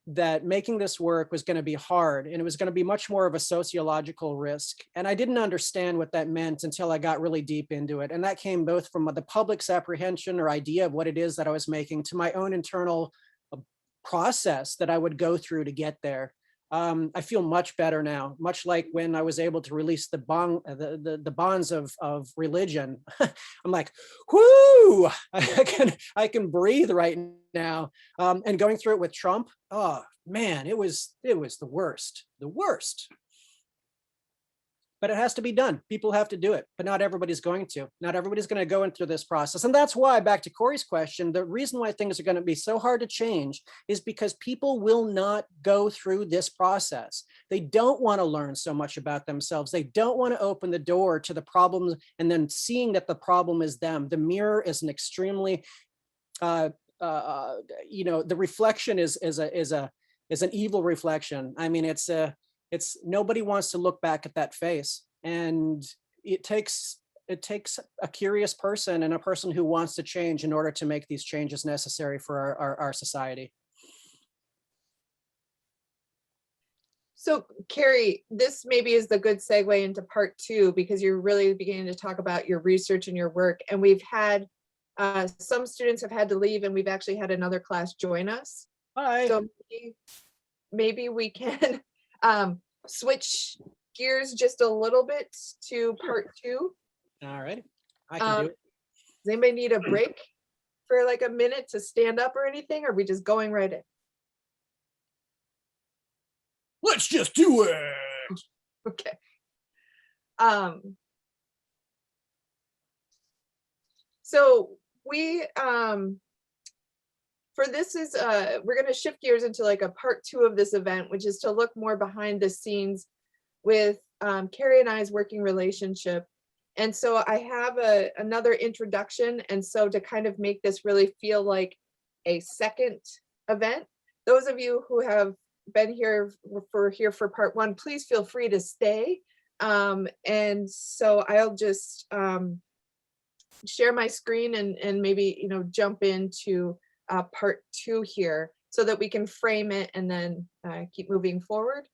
that making this work was going to be hard and it was going to be much more of a sociological risk. And I didn't understand what that meant until I got really deep into it. And that came both from the public's apprehension or idea of what it is that I was making to my own internal process that I would go through to get there. I feel much better now, much like when I was able to release the bonds of religion. I'm like, whoo, I can breathe right now. And going through it with Trump, oh man, it was the worst. But it has to be done. People have to do it, but not everybody's going to. Not everybody's going to go into this process. And that's why, back to Corey's question, the reason why things are going to be so hard to change is because people will not go through this process. They don't want to learn so much about themselves. They don't want to open the door to the problems and then seeing that the problem is them. The mirror is an extremely, the reflection is an evil reflection. I mean, it's nobody wants to look back at that face, and it takes a curious person and a person who wants to change in order to make these changes necessary for our society. So Kerry, this maybe is the good segue into part 2, because you're really beginning to talk about your research and your work. And we've had some students have had to leave, and we've actually had another class join us. Hi. So maybe we can switch gears just a little bit to part 2. All right, I can do it. Does anybody need a break for like a minute to stand up or anything? Or are we just going right in? Let's just do it. Okay. So we for this is we're going to shift gears into like a part 2 of this event, which is to look more behind the scenes with Kerry and I's working relationship. And so I have another introduction. And so to kind of make this really feel like a second event, those of you who have been here for part 1, please feel free to stay. And so I'll just share my screen and maybe, jump into part 2 here so that we can frame it and then keep moving forward.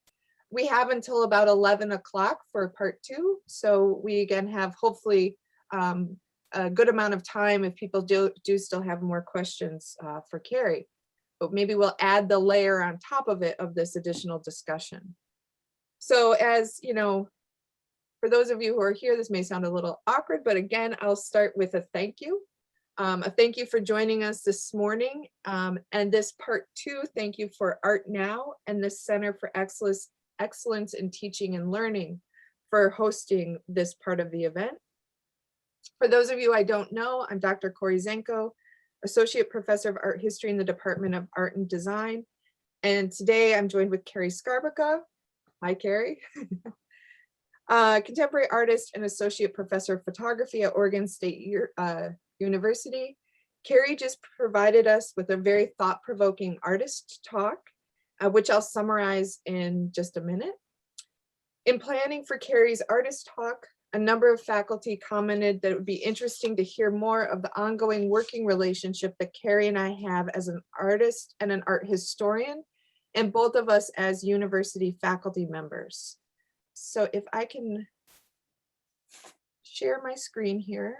We have until about 11 o'clock for part 2. So we again have hopefully a good amount of time if people do still have more questions for Kerry. But maybe we'll add the layer on top of it of this additional discussion. So as for those of you who are here, this may sound a little awkward, but again, I'll start with a thank you. A thank you for joining us this morning. And this part 2, thank you for Art Now and the Center for Excellence in Teaching and Learning for hosting this part of the event. For those of you I don't know, I'm Dr. Kerry Skarbakka, Associate Professor of Art History in the Department of Art and Design. And today I'm joined with Kerry Skarbakka. Hi, Kerry. Contemporary artist and Associate Professor of Photography at Oregon State University. Kerry just provided us with a very thought-provoking artist talk, which I'll summarize in just a minute. In planning for Kerry's artist talk, a number of faculty commented that it would be interesting to hear more of the ongoing working relationship that Kerry and I have as an artist and an art historian, and both of us as university faculty members. So if I can share my screen here.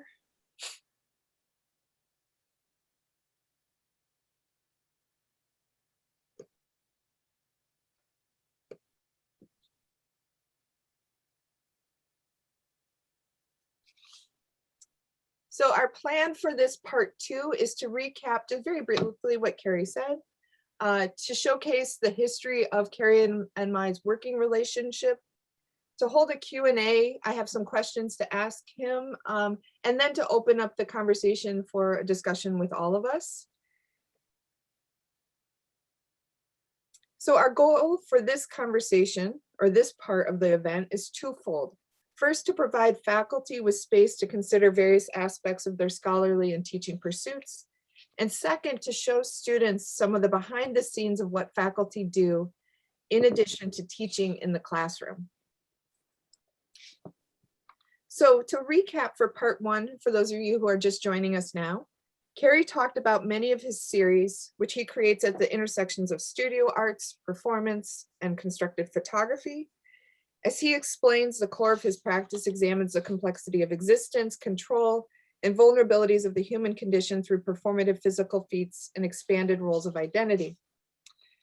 So our plan for this part 2 is to recap just very briefly what Kerry said, to showcase the history of Kerry and mine's working relationship, to hold a Q&A. I have some questions to ask him, and then to open up the conversation for a discussion with all of us. So our goal for this conversation, or this part of the event, is twofold. First, to provide faculty with space to consider various aspects of their scholarly and teaching pursuits. And second, to show students some of the behind the scenes of what faculty do in addition to teaching in the classroom. So to recap for part 1, for those of you who are just joining us now, Kerry talked about many of his series, which he creates at the intersections of studio arts, performance, and constructed photography. As he explains, the core of his practice examines the complexity of existence, control, and vulnerabilities of the human condition through performative physical feats and expanded roles of identity.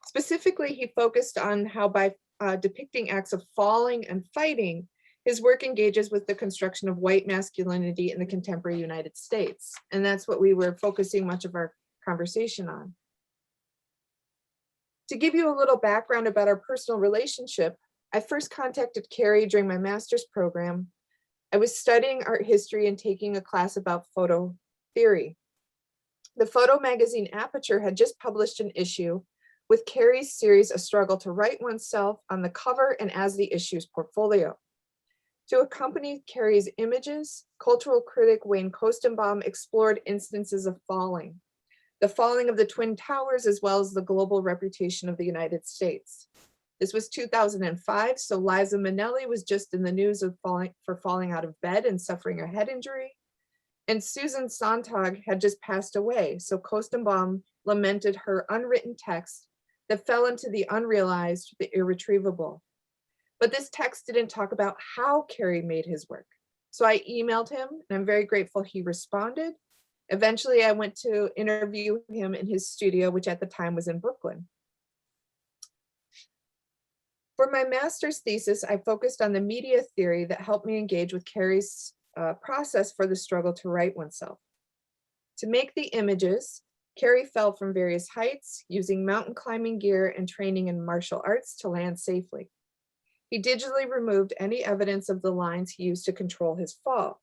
Specifically, he focused on how by depicting acts of falling and fighting, his work engages with the construction of white masculinity in the contemporary United States. And that's what we were focusing much of our conversation on. To give you a little background about our personal relationship, I first contacted Kerry during my master's program. I was studying art history and taking a class about photo theory. The photo magazine Aperture had just published an issue with Kerry's series, A Struggle to Right Oneself, on the cover and as the issue's portfolio. To accompany Kerry's images, cultural critic Wayne Kostenbaum explored instances of falling, the falling of the Twin Towers, as well as the global reputation of the United States. This was 2005, so Liza Minnelli was just in the news of falling out of bed and suffering a head injury. And Susan Sontag had just passed away, so Kostenbaum lamented her unwritten text that fell into the unrealized, the irretrievable. But this text didn't talk about how Kerry made his work. So I emailed him, and I'm very grateful he responded. Eventually, I went to interview him in his studio, which at the time was in Brooklyn. For my master's thesis, I focused on the media theory that helped me engage with Kerry's process for the struggle to right oneself. To make the images, Kerry fell from various heights, using mountain climbing gear and training in martial arts to land safely. He digitally removed any evidence of the lines he used to control his fall.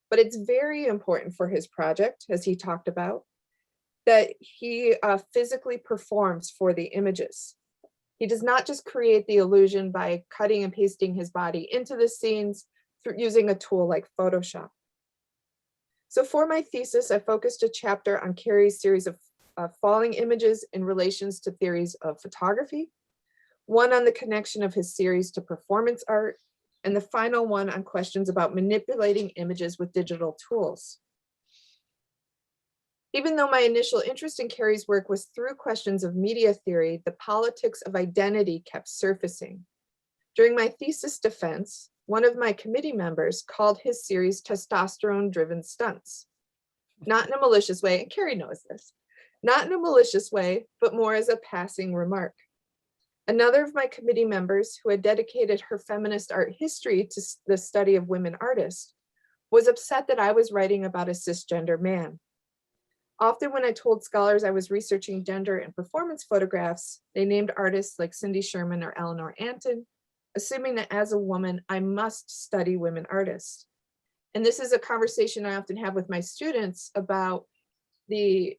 But it's very important for his project, as he talked about, that he physically performs for the images. He does not just create the illusion by cutting and pasting his body into the scenes through using a tool like Photoshop. So for my thesis, I focused a chapter on Kerry's series of falling images in relations to theories of photography, one on the connection of his series to performance art, and the final one on questions about manipulating images with digital tools. Even though my initial interest in Kerry's work was through questions of media theory, the politics of identity kept surfacing. During my thesis defense, one of my committee members called his series testosterone-driven stunts. Not in a malicious way, and Kerry knows this, not in a malicious way, but more as a passing remark. Another of my committee members, who had dedicated her feminist art history to the study of women artists, was upset that I was writing about a cisgender man. Often when I told scholars I was researching gender and performance photographs, they named artists like Cindy Sherman or Eleanor Anton, assuming that as a woman, I must study women artists. And this is a conversation I often have with my students about the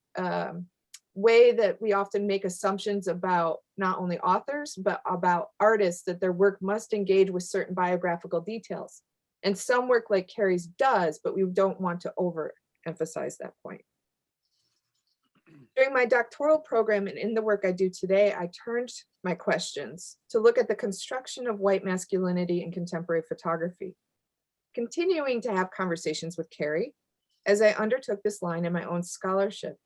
way that we often make assumptions about not only authors, but about artists, that their work must engage with certain biographical details. And some work like Kerry's does, but we don't want to overemphasize that point. During my doctoral program and in the work I do today, I turned my questions to look at the construction of white masculinity in contemporary photography, continuing to have conversations with Kerry as I undertook this line in my own scholarship.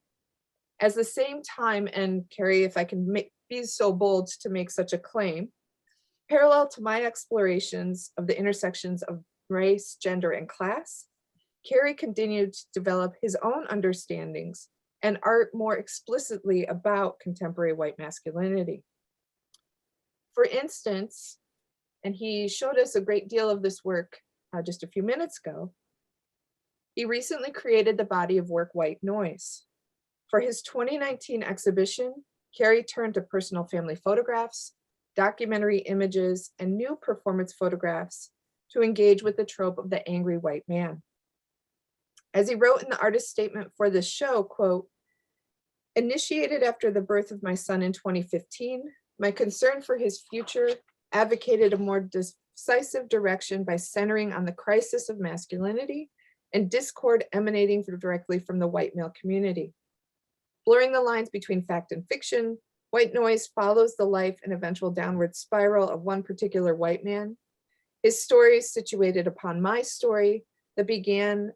At the same time, and Kerry, if I can be so bold to make such a claim, parallel to my explorations of the intersections of race, gender, and class, Kerry continued to develop his own understandings and art more explicitly about contemporary white masculinity. For instance, and he showed us a great deal of this work just a few minutes ago, he recently created the body of work White Noise. For his 2019 exhibition, Kerry turned to personal family photographs, documentary images, and new performance photographs to engage with the trope of the angry white man. As he wrote in the artist statement for this show, quote, "Initiated after the birth of my son in 2015, my concern for his future advocated a more decisive direction by centering on the crisis of masculinity and discord emanating directly from the white male community. Blurring the lines between fact and fiction, White Noise follows the life and eventual downward spiral of one particular white man. His story is situated upon my story that began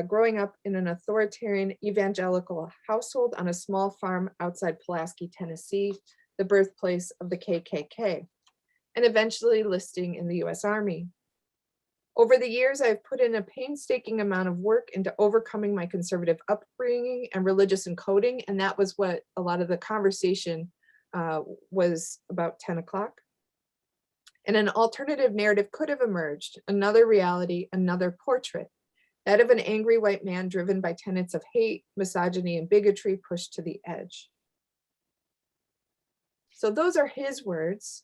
growing up in an authoritarian evangelical household on a small farm outside Pulaski, Tennessee, the birthplace of the KKK, and eventually listing in the US Army. Over the years, I've put in a painstaking amount of work into overcoming my conservative upbringing and religious encoding, and that was what a lot of the conversation was about 10 o'clock. And an alternative narrative could have emerged, another reality, another portrait, that of an angry white man driven by tenets of hate, misogyny, and bigotry pushed to the edge." So those are his words.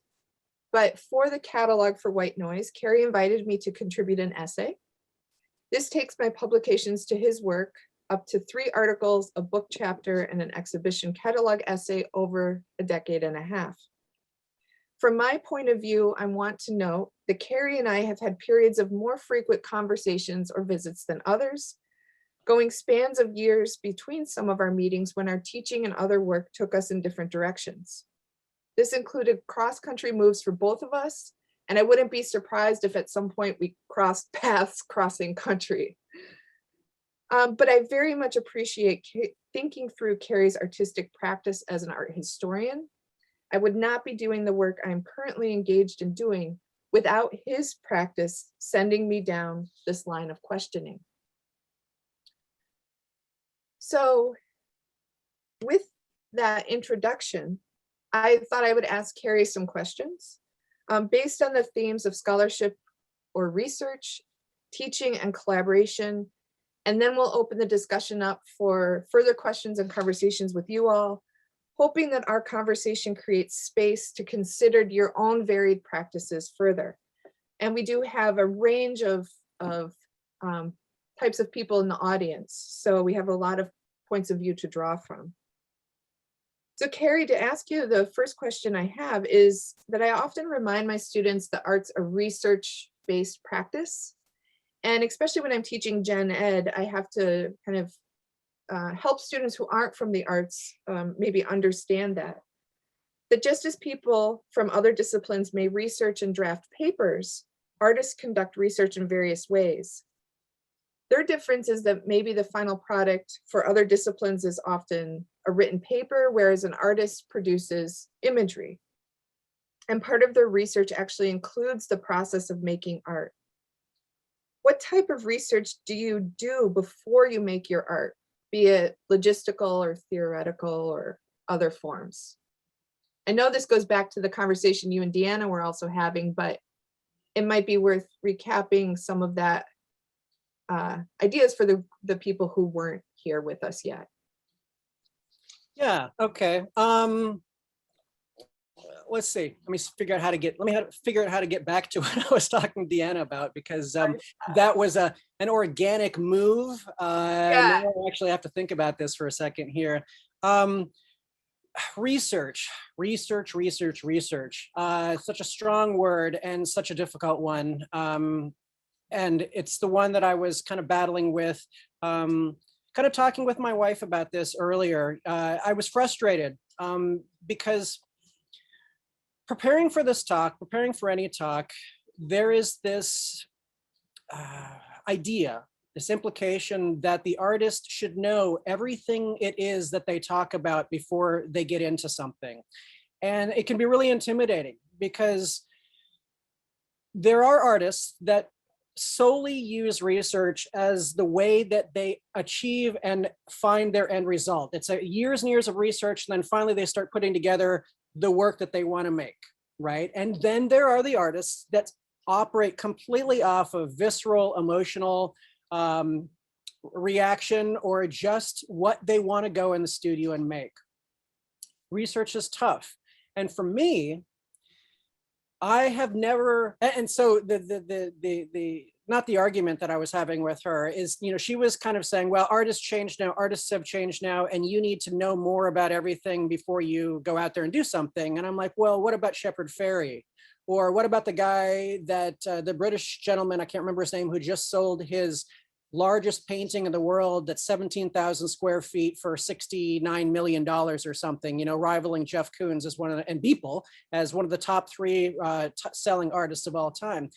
But for the catalog for White Noise, Kerry invited me to contribute an essay. This takes my publications to his work up to 3 articles, a book chapter, and an exhibition catalog essay over a decade and a half. From my point of view, I want to note that Kerry and I have had periods of more frequent conversations or visits than others, going spans of years between some of our meetings when our teaching and other work took us in different directions. This included cross-country moves for both of us, and I wouldn't be surprised if at some point we crossed paths crossing country. But I very much appreciate thinking through Kerry's artistic practice as an art historian. I would not be doing the work I'm currently engaged in doing without his practice sending me down this line of questioning. So with that introduction, I thought I would ask Kerry some questions based on the themes of scholarship or research, teaching, and collaboration. And then we'll open the discussion up for further questions and conversations with you all, hoping that our conversation creates space to consider your own varied practices further. And we do have a range of types of people in the audience, so we have a lot of points of view to draw from. So Kerry, to ask you, the first question I have is that I often remind my students that art's a research-based practice. And especially when I'm teaching gen ed, I have to kind of help students who aren't from the arts maybe understand that. That just as people from other disciplines may research and draft papers, artists conduct research in various ways. Their difference is that maybe the final product for other disciplines is often a written paper, whereas an artist produces imagery. And part of their research actually includes the process of making art. What type of research do you do before you make your art, be it logistical or theoretical or other forms? I know this goes back to the conversation you and Deanna were also having, but it might be worth recapping some of that ideas for the people who weren't here with us yet. Yeah, okay. Let's see. Let me figure out how to get back to what I was talking to Deanna about, because that was an organic move. Now I actually have to think about this for a second here. Research. Such a strong word and such a difficult one. And it's the one that I was kind of battling with, kind kind of talking with my wife about this earlier. I was frustrated because preparing for this talk, preparing for any talk, there is this idea, this implication that the artist should know everything it is that they talk about before they get into something. And it can be really intimidating because there are artists that solely use research as the way that they achieve and find their end result. It's years and years of research, and then finally they start putting together the work that they want to make, right? And then there are the artists that operate completely off of visceral, emotional reaction, or just what they want to go in the studio and make. Research is tough. And for me, I have never, and so not the argument that I was having with her is, you know, she was kind of saying, well, artists change now, artists have changed now, and you need to know more about everything before you go out there and do something. And I'm like, well, what about Shepard Fairey? Or what about the guy that, the British gentleman, I can't remember his name, who just sold his largest painting in the world that's 17,000 square feet for $69 million or something, you know, rivaling Jeff Koons as one of the, and Beeple as one of the top three selling artists of all time,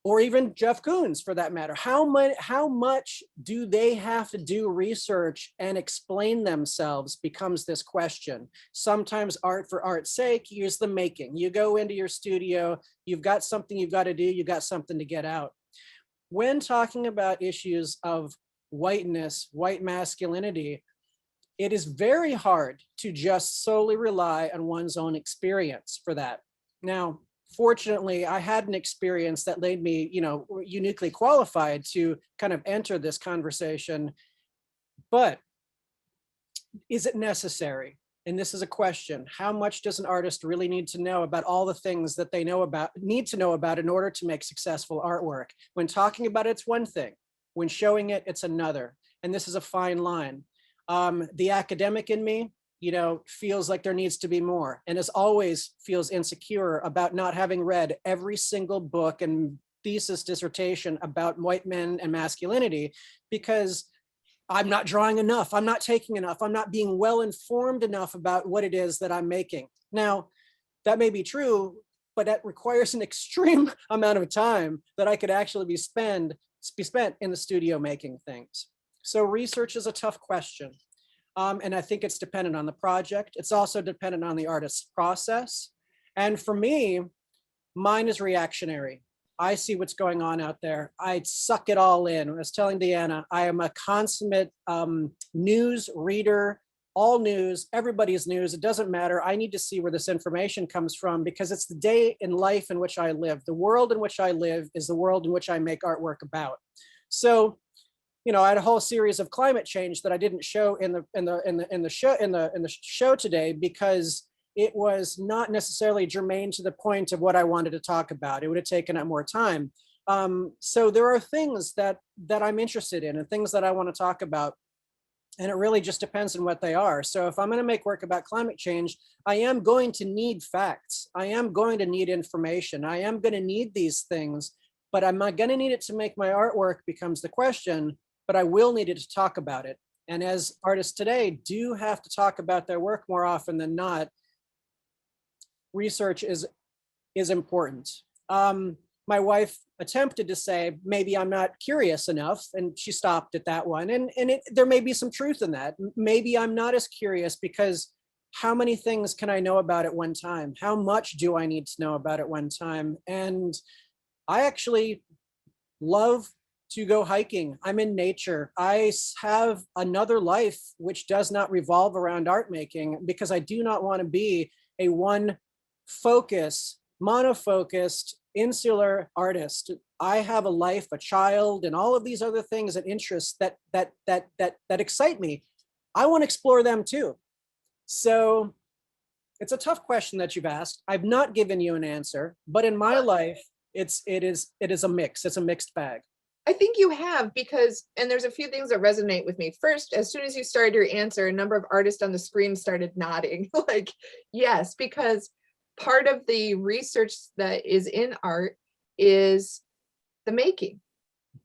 or even Jeff Koons for that matter. How much do they have to do research and explain themselves becomes this question. Sometimes art for art's sake, here's the making. You go into your studio, you've got something you've got to do, you've got something to get out. When talking about issues of whiteness, white masculinity, it is very hard to just solely rely on one's own experience for that. Now, fortunately, I had an experience that made me, you know, uniquely qualified to kind of enter this conversation. But is it necessary? And this is a question. How much does an artist really need to know about all the things that they need to know about in order to make successful artwork? When talking about it, it's one thing. When showing it, it's another. And this is a fine line. The academic in me, you know, feels like there needs to be more, and as always feels insecure about not having read every single book and thesis dissertation about white men and masculinity, because I'm not drawing enough, I'm not taking enough, I'm not being well informed enough about what it is that I'm making. Now, that may be true, but that requires an extreme amount of time that I could actually be spent in the studio making things. So research is a tough question. And I think it's dependent on the project. It's also dependent on the artist's process. And for me, mine is reactionary. I see what's going on out there. I suck it all in. I was telling Deanna, I am a consummate news reader, all news, everybody's news. It doesn't matter. I need to see where this information comes from because it's the day in life in which I live. The world in which I live is the world in which I make artwork about. So, you know, I had a whole series of climate change that I didn't show in the show today because it was not necessarily germane to the point of what I wanted to talk about. It would have taken up more time. So there are things that I'm interested in and things that I want to talk about. And it really just depends on what they are. So if I'm going to make work about climate change, I am going to need facts. I am going to need information. I am going to need these things, but am I going to need it to make my artwork becomes the question, but I will need it to talk about it. And as artists today do have to talk about their work more often than not, research is important. My wife attempted to say, maybe I'm not curious enough, and she stopped at that one. And there may be some truth in that. Maybe I'm not as curious because how many things can I know about at one time? How much do I need to know about at one time? And I actually love to go hiking. I'm in nature. I have another life which does not revolve around art making because I do not want to be a monofocused, insular artist. I have a life, a child, and all of these other things and interests that excite me. I want to explore them too. So it's a tough question that you've asked. I've not given you an answer, but in my life, it is a mix. It's a mixed bag. I think you have, because, and there's a few things that resonate with me. First, as soon as you started your answer, a number of artists on the screen started nodding like, yes, because part of the research that is in art is the making,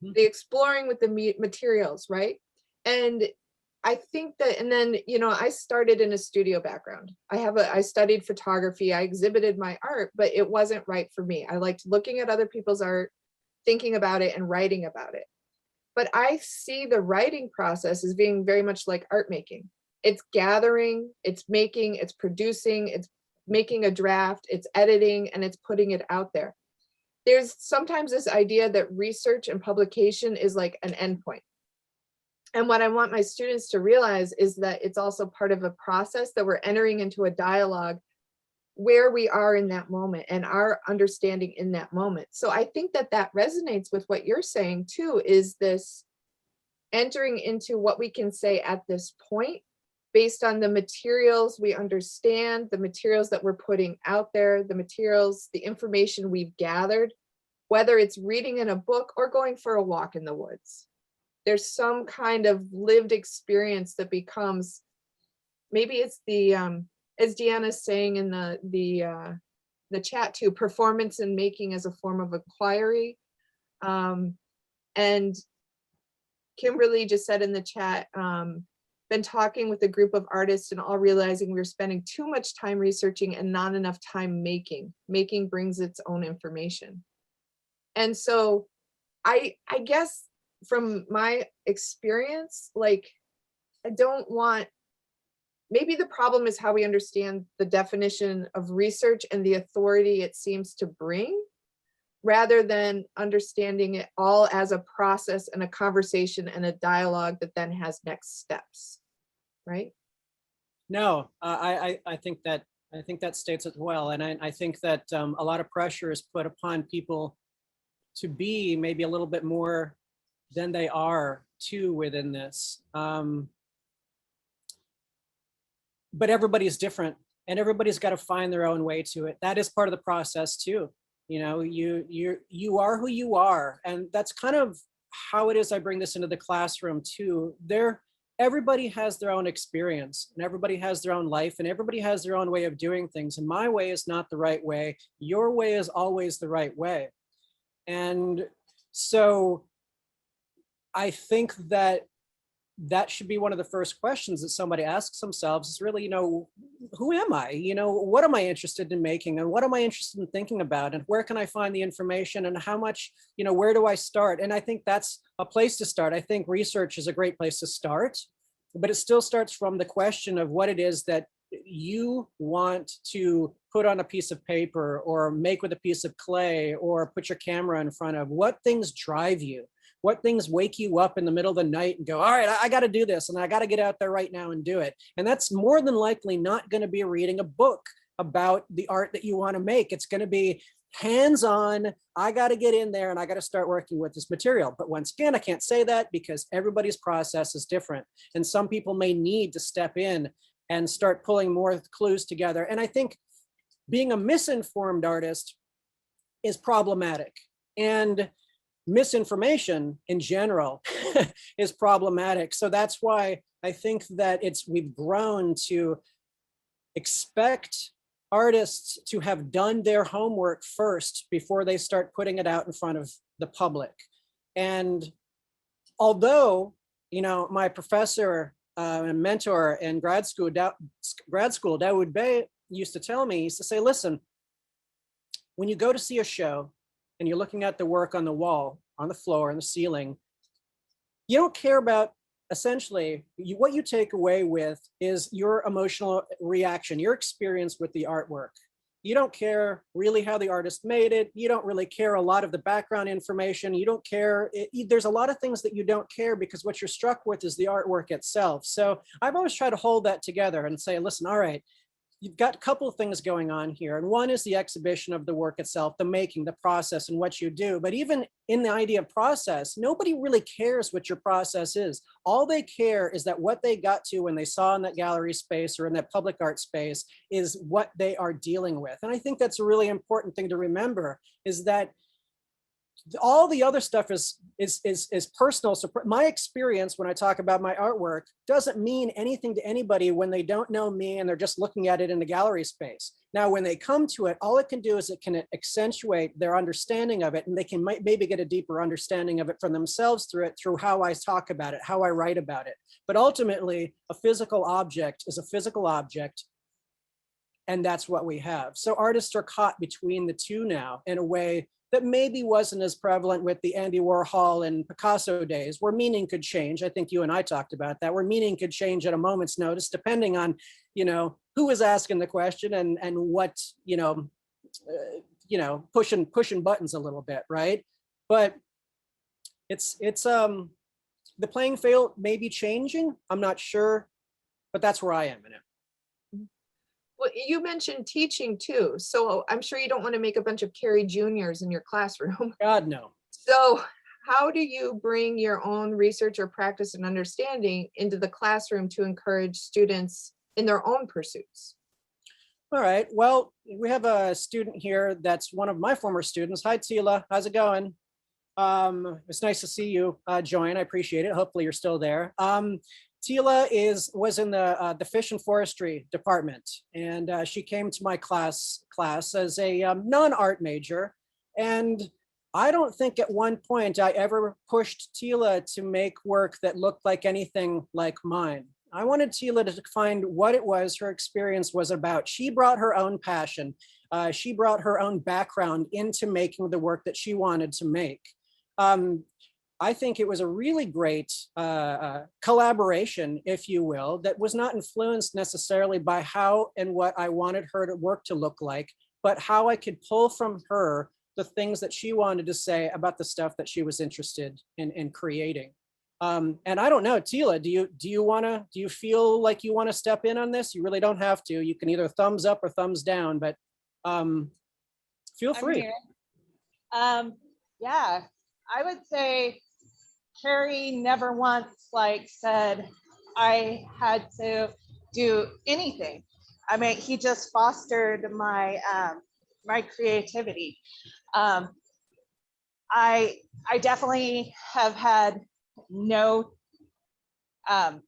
the exploring with the materials, right? And I think that, and then, you know, I started in a studio background. I studied photography, I exhibited my art, but it wasn't right for me. I liked looking at other people's art, thinking about it and writing about it. But I see the writing process as being very much like art making. It's gathering, it's making, it's producing, it's making a draft, it's editing, and it's putting it out there. There's sometimes this idea that research and publication is like an endpoint. And what I want my students to realize is that it's also part of a process, that we're entering into a dialogue where we are in that moment and our understanding in that moment. So I think that that resonates with what you're saying too, is this entering into what we can say at this point based on the materials we understand, the materials that we're putting out there, the materials, the information we've gathered, whether it's reading in a book or going for a walk in the woods. There's some kind of lived experience that becomes, maybe it's the, as Deanna's saying in the chat too, performance and making as a form of inquiry. And Kimberly just said in the chat, been talking with a group of artists and all realizing we were spending too much time researching and not enough time making. Making brings its own information. And so I guess from my experience, like, I don't want, maybe the problem is how we understand the definition of research and the authority it seems to bring, rather than understanding it all as a process and a conversation and a dialogue that then has next steps, right? No, I think that states it well. And I think that a lot of pressure is put upon people to be maybe a little bit more than they are too within this. But everybody's different and everybody's got to find their own way to it. That is part of the process too. You know, you are who you are. And that's kind of how it is I bring this into the classroom too. Everybody has their own experience and everybody has their own life and everybody has their own way of doing things. And my way is not the right way. Your way is always the right way. And so I think that should be one of the first questions that somebody asks themselves is really, you know, who am I? You know, what am I interested in making and what am I interested in thinking about and where can I find the information and how much, you know, where do I start? And I think that's a place to start. I think research is a great place to start, but it still starts from the question of what it is that you want to put on a piece of paper or make with a piece of clay or put your camera in front of. What things drive you? What things wake you up in the middle of the night and go, all right, I got to do this and I got to get out there right now and do it. And that's more than likely not going to be reading a book about the art that you want to make. It's going to be hands-on. I got to get in there and I got to start working with this material. But once again, I can't say that because everybody's process is different. And some people may need to step in and start pulling more clues together. And I think being a misinformed artist is problematic. And misinformation in general is problematic. So that's why I think that we've grown to expect artists to have done their homework first before they start putting it out in front of the public. And although, you know, my professor and mentor in grad school, Dawood Bey, used to tell me, he used to say, listen, when you go to see a show and you're looking at the work on the wall, on the floor, on the ceiling, you don't care about, essentially, what you take away with is your emotional reaction, your experience with the artwork. You don't care really how the artist made it. You don't really care a lot of the background information. You don't care. There's a lot of things that you don't care because what you're struck with is the artwork itself. So I've always tried to hold that together and say, listen, all right, you've got a couple of things going on here. And one is the exhibition of the work itself, the making, the process, and what you do. But even in the idea of process, nobody really cares what your process is. All they care is that what they got to when they saw in that gallery space or in that public art space is what they are dealing with. And I think that's a really important thing to remember, is that all the other stuff is personal. So my experience when I talk about my artwork doesn't mean anything to anybody when they don't know me and they're just looking at it in the gallery space. Now, when they come to it, all it can do is it can accentuate their understanding of it, and they can maybe get a deeper understanding of it for themselves through how I talk about it, how I write about it. But ultimately, a physical object is a physical object, and that's what we have. So artists are caught between the two now in a way that maybe wasn't as prevalent with the Andy Warhol and Picasso days, where meaning could change. I think you and I talked about that, where meaning could change at a moment's notice, depending on, who was asking the question and what, pushing buttons a little bit, right? But it's the playing field may be changing. I'm not sure, but that's where I am in it. Well, you mentioned teaching too, so I'm sure you don't want to make a bunch of Kerry Juniors in your classroom. God, no. So how do you bring your own research or practice and understanding into the classroom to encourage students in their own pursuits? All right, well, we have a student here that's one of my former students. Hi, Tila, how's it going? It's nice to see you join, I appreciate it. Hopefully you're still there. Tila was in the Fish and Forestry department, and she came to my class as a non-art major. And I don't think at one point I ever pushed Tila to make work that looked like anything like mine. I wanted Tila to find what it was her experience was about. She brought her own passion. She brought her own background into making the work that she wanted to make. I think it was a really great collaboration, if you will, that was not influenced necessarily by how and what I wanted her to work to look like, but how I could pull from her the things that she wanted to say about the stuff that she was interested in creating. And I don't know, Tila, do you feel like you want to step in on this? You really don't have to. You can either thumbs up or thumbs down, but feel free. Yeah, I would say Kerry never once said I had to do anything. I mean, he just fostered my my creativity. I definitely have had no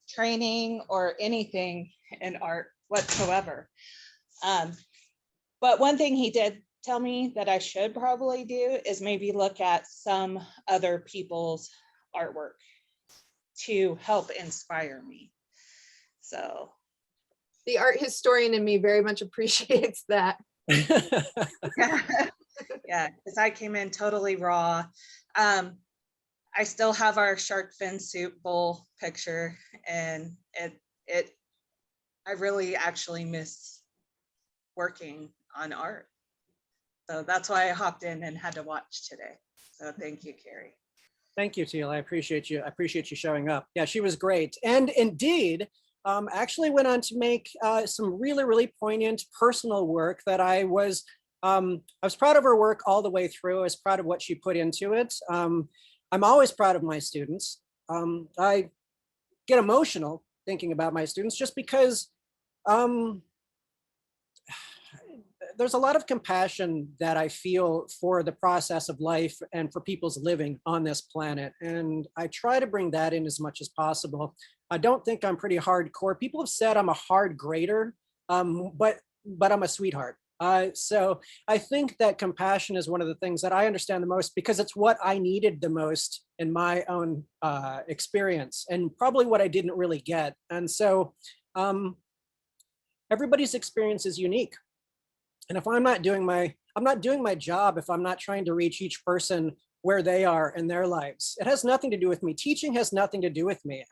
training or anything in art whatsoever. But one thing he did tell me that I should probably do is maybe look at some other people's artwork to help inspire me. So The art historian in me very much appreciates that. yeah, because I came in totally raw. I still have our shark fin soup bowl picture, and I really actually miss working on art. So that's why I hopped in and had to watch today. So thank you, Kerry. Thank you, Teal. I appreciate you. I appreciate you showing up. Yeah, she was great. And indeed, actually went on to make some really, really poignant personal work that I was proud of her work all the way through. I was proud of what she put into it. I'm always proud of my students. I get emotional thinking about my students just because there's a lot of compassion that I feel for the process of life and for people's living on this planet. And I try to bring that in as much as possible. I don't think I'm pretty hardcore. People have said I'm a hard grader, but I'm a sweetheart. So I think that compassion is one of the things that I understand the most because it's what I needed the most in my own experience and probably what I didn't really get. And so everybody's experience is unique. And if I'm not doing my job, if I'm not trying to reach each person where they are in their lives, it has nothing to do with me. Teaching has nothing to do with me.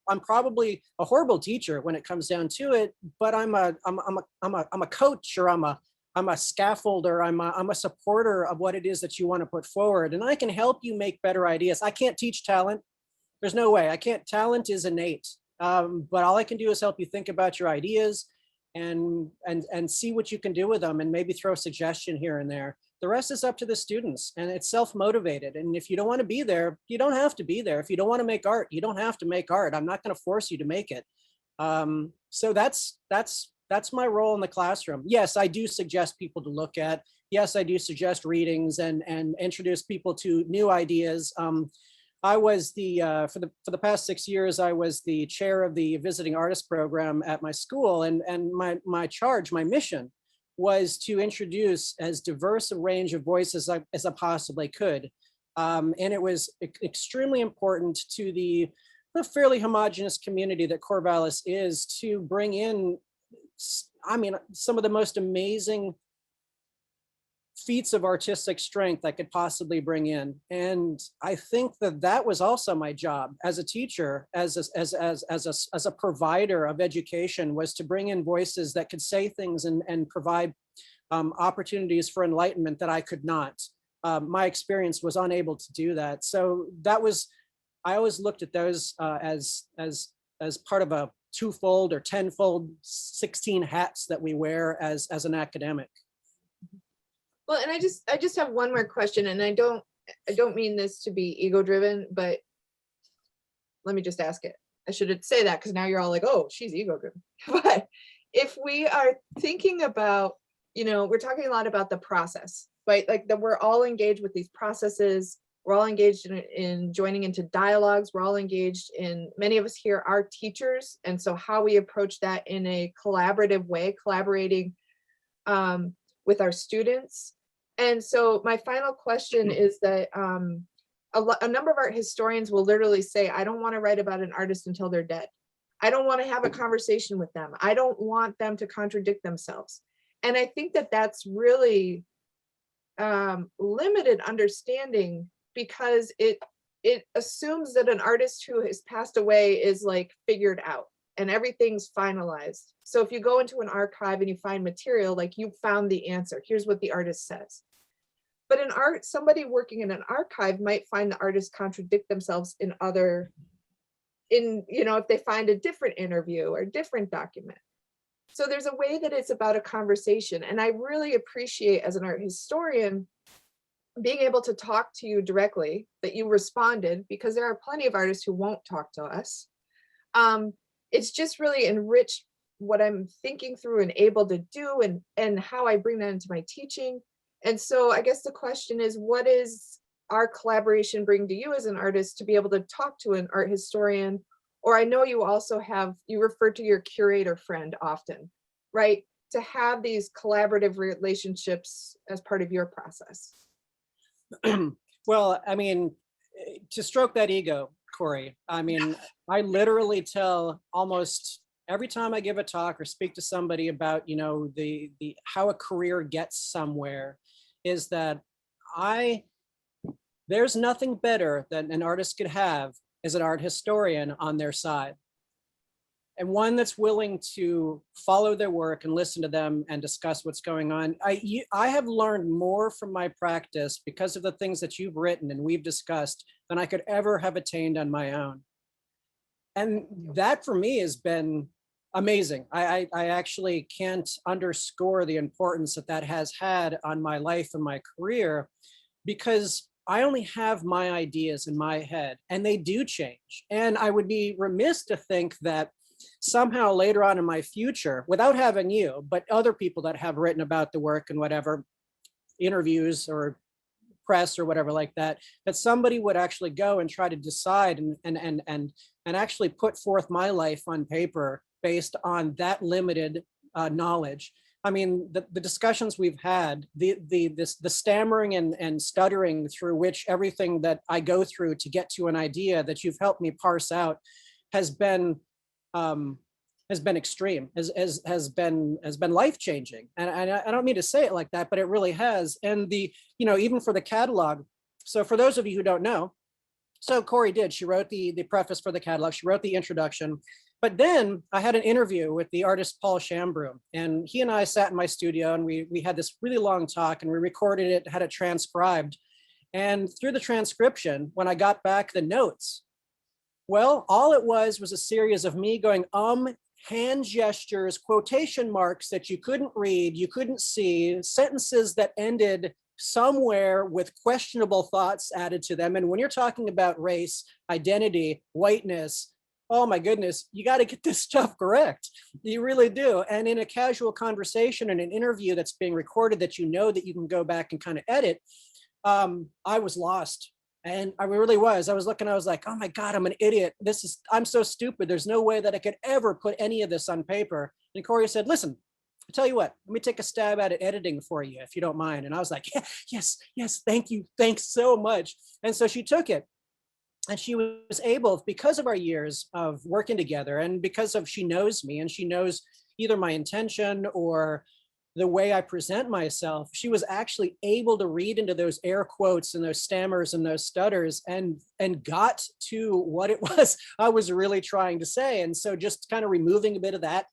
I'm probably a horrible teacher when it comes down to it, but I'm a coach, or I'm a scaffolder. I'm a supporter of what it is that you want to put forward, and I can help you make better ideas. I can't teach talent. There's no way I can't. Talent is innate, but all I can do is help you think about your ideas and see what you can do with them, and maybe throw a suggestion here and there. The rest is up to the students, and it's self-motivated. And if you don't want to be there, you don't have to be there. If you don't want to make art, you don't have to make art. I'm not going to force you to make it. So that's That's my role in the classroom. Yes, I do suggest people to look at. Yes, I do suggest readings and introduce people to new ideas. I was for the past 6 years, I was the chair of the visiting artist program at my school, and my mission was to introduce as diverse a range of voices as I possibly could. And it was extremely important to the fairly homogenous community that Corvallis is, to bring in, I mean, some of the most amazing feats of artistic strength I could possibly bring in. And I think that was also my job as a teacher, as a provider of education, was to bring in voices that could say things and provide opportunities for enlightenment that I could not. My experience was unable to do that. So I always looked at those as part of a twofold or tenfold 16 hats that we wear as an academic. Well, and I just have one more question, and I don't mean this to be ego driven, but let me just ask it. I should say that because now you're all like, oh, she's ego driven. But if we are thinking about, we're talking a lot about the process, right? Like that we're all engaged with these processes. We're all engaged in joining into dialogues. We're all engaged in, many of us here are teachers. And so how we approach that in a collaborative way, collaborating with our students. And so my final question is that a number of art historians will literally say, I don't want to write about an artist until they're dead. I don't want to have a conversation with them. I don't want them to contradict themselves. And I think that that's really limited understanding, because it assumes that an artist who has passed away is like figured out and everything's finalized. So if you go into an archive and you find material, like you found the answer, here's what the artist says. But in art, somebody working in an archive might find the artist contradict themselves if they find a different interview or different document. So there's a way that it's about a conversation. And I really appreciate, as an art historian, being able to talk to you directly, that you responded, because there are plenty of artists who won't talk to us. It's just really enriched what I'm thinking through and able to do, and how I bring that into my teaching. And so I guess the question is, what is our collaboration bring to you as an artist to be able to talk to an art historian? Or I know you also you refer to your curator friend often, right? To have these collaborative relationships as part of your process. Well, I mean, to stroke that ego, Corey, I mean, I literally tell almost every time I give a talk or speak to somebody about, the how a career gets somewhere, is that there's nothing better that an artist could have as an art historian on their side, and one that's willing to follow their work and listen to them and discuss what's going on. I have learned more from my practice because of the things that you've written and we've discussed than I could ever have attained on my own. And that for me has been amazing. I actually can't underscore the importance that has had on my life and my career, because I only have my ideas in my head and they do change. And I would be remiss to think that somehow later on in my future, without having you, but other people that have written about the work and whatever, interviews or press or whatever like that, that somebody would actually go and try to decide and actually put forth my life on paper based on that limited knowledge. I mean, the discussions we've had, the stammering and stuttering through which everything that I go through to get to an idea that you've helped me parse out has been extreme, has been life-changing. And I don't mean to say it like that, but it really has. And even for the catalog. So for those of you who don't know, so Corey she wrote the preface for the catalog, she wrote the introduction. But then I had an interview with the artist Paul Shambroom, and he and I sat in my studio and we had this really long talk, and we recorded it, had it transcribed. And through the transcription, when I got back the notes, well, all it was a series of me going, hand gestures, quotation marks that you couldn't read, you couldn't see, sentences that ended somewhere with questionable thoughts added to them. And when you're talking about race, identity, whiteness, oh my goodness, you got to get this stuff correct. You really do. And in a casual conversation and an interview that's being recorded that you know that you can go back and kind of edit, I was lost. And I really was. I was looking, I was like, oh my God, I'm an idiot. I'm so stupid. There's no way that I could ever put any of this on paper. And Corey said, listen, I'll tell you what, let me take a stab at it editing for you, if you don't mind. And I was like, yeah, yes, thank you. Thanks so much. And so she took it. And she was able, because of our years of working together and because of she knows me and she knows either my intention or the way I present myself, she was actually able to read into those air quotes and those stammers and those stutters and got to what it was I was really trying to say. And so just kind of removing a bit of that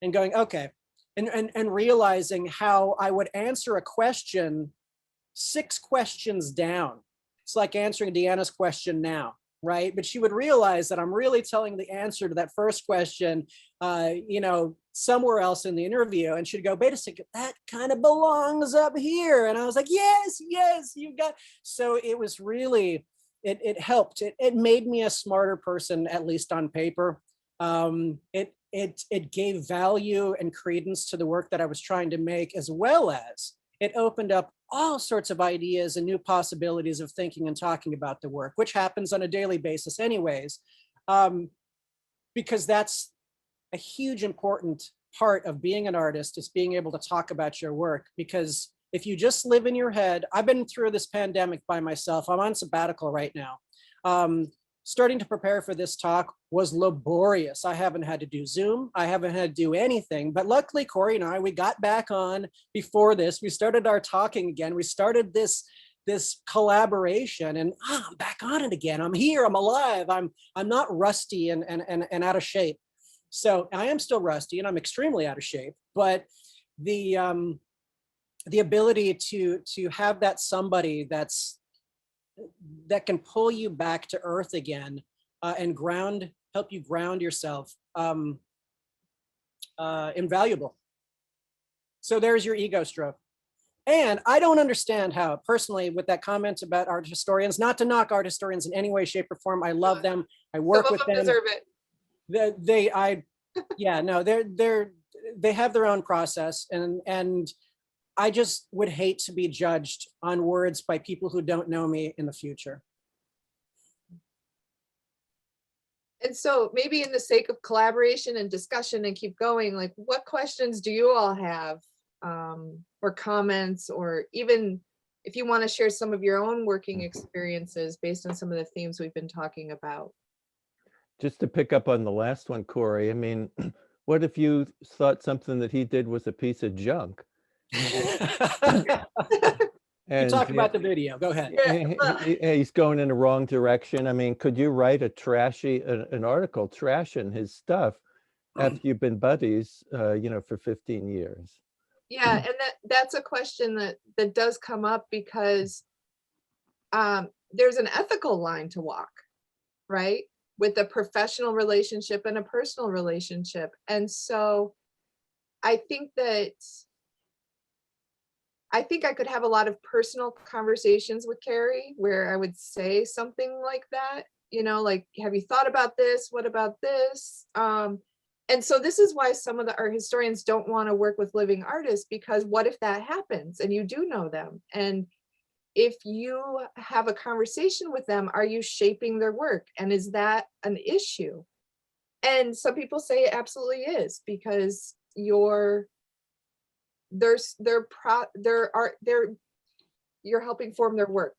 and going, okay, and realizing how I would answer a question 6 questions down. It's like answering Deanna's question now, right? But she would realize that I'm really telling the answer to that first question, somewhere else in the interview. And she'd go, wait a second, that kind of belongs up here. And I was like, yes, you got. So it was really, it helped. It made me a smarter person, at least on paper. It gave value and credence to the work that I was trying to make, as well as it opened up all sorts of ideas and new possibilities of thinking and talking about the work, which happens on a daily basis anyways, because that's a huge important part of being an artist, is being able to talk about your work. Because if you just live in your head, I've been through this pandemic by myself. I'm on sabbatical right now. Starting to prepare for this talk was laborious. I haven't had to do Zoom. I haven't had to do anything. But luckily, Corey and I, we got back on before this. We started our talking again. We started this collaboration, and I'm back on it again. I'm here. I'm alive. I'm not rusty and out of shape. So I am still rusty, and I'm extremely out of shape. But the ability to have that somebody that can pull you back to earth again and help you ground yourself, invaluable. So there's your ego stroke. And I don't understand how, personally, with that comment about art historians, not to knock art historians in any way, shape, or form. I love them. I work with them. Deserve it. They have their own process, and I just would hate to be judged on words by people who don't know me in the future. And so maybe in the sake of collaboration and discussion and keep going, like, what questions do you all have, or comments, or even if you want to share some of your own working experiences based on some of the themes we've been talking about? Just to pick up on the last one, Corey, I mean, what if you thought something that he did was a piece of junk? You talk about the video. Go ahead. He's going in the wrong direction. I mean, could you write an article trashing his stuff after you've been buddies, for 15 years? Yeah, and that's a question that does come up, because there's an ethical line to walk, right, with a professional relationship and a personal relationship. And so I think I could have a lot of personal conversations with Kerry where I would say something like that, like, have you thought about this? What about this? And so this is why some of the art historians don't want to work with living artists, because what if that happens and you do know them? And if you have a conversation with them, are you shaping their work? And is that an issue? And some people say it absolutely is, because you're helping form their work.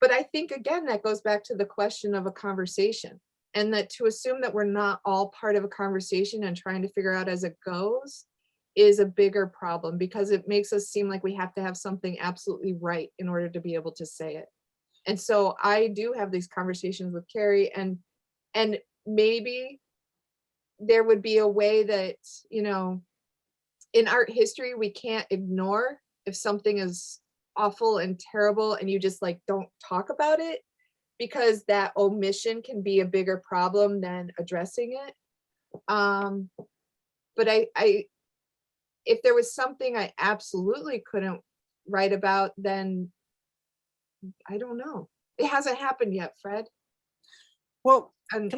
But I think, again, that goes back to the question of a conversation, and that to assume that we're not all part of a conversation and trying to figure out as it goes is a bigger problem, because it makes us seem like we have to have something absolutely right in order to be able to say it. And so I do have these conversations with Kerry, and maybe there would be a way that, in art history, we can't ignore if something is awful and terrible and you just don't talk about it, because that omission can be a bigger problem than addressing it. But if there was something I absolutely couldn't write about, then I don't know. It hasn't happened yet, Fred. Well, And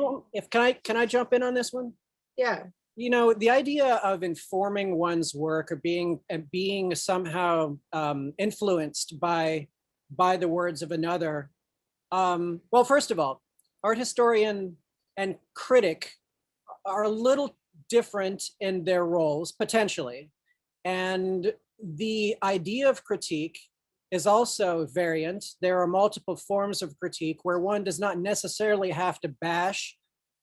Can I jump in on this one? yeah, You know, the idea of informing one's work or being somehow influenced by the words of another. Well, first of all, art historian and critic are a little different in their roles potentially, and the idea of critique is also variant. There are multiple forms of critique where one does not necessarily have to bash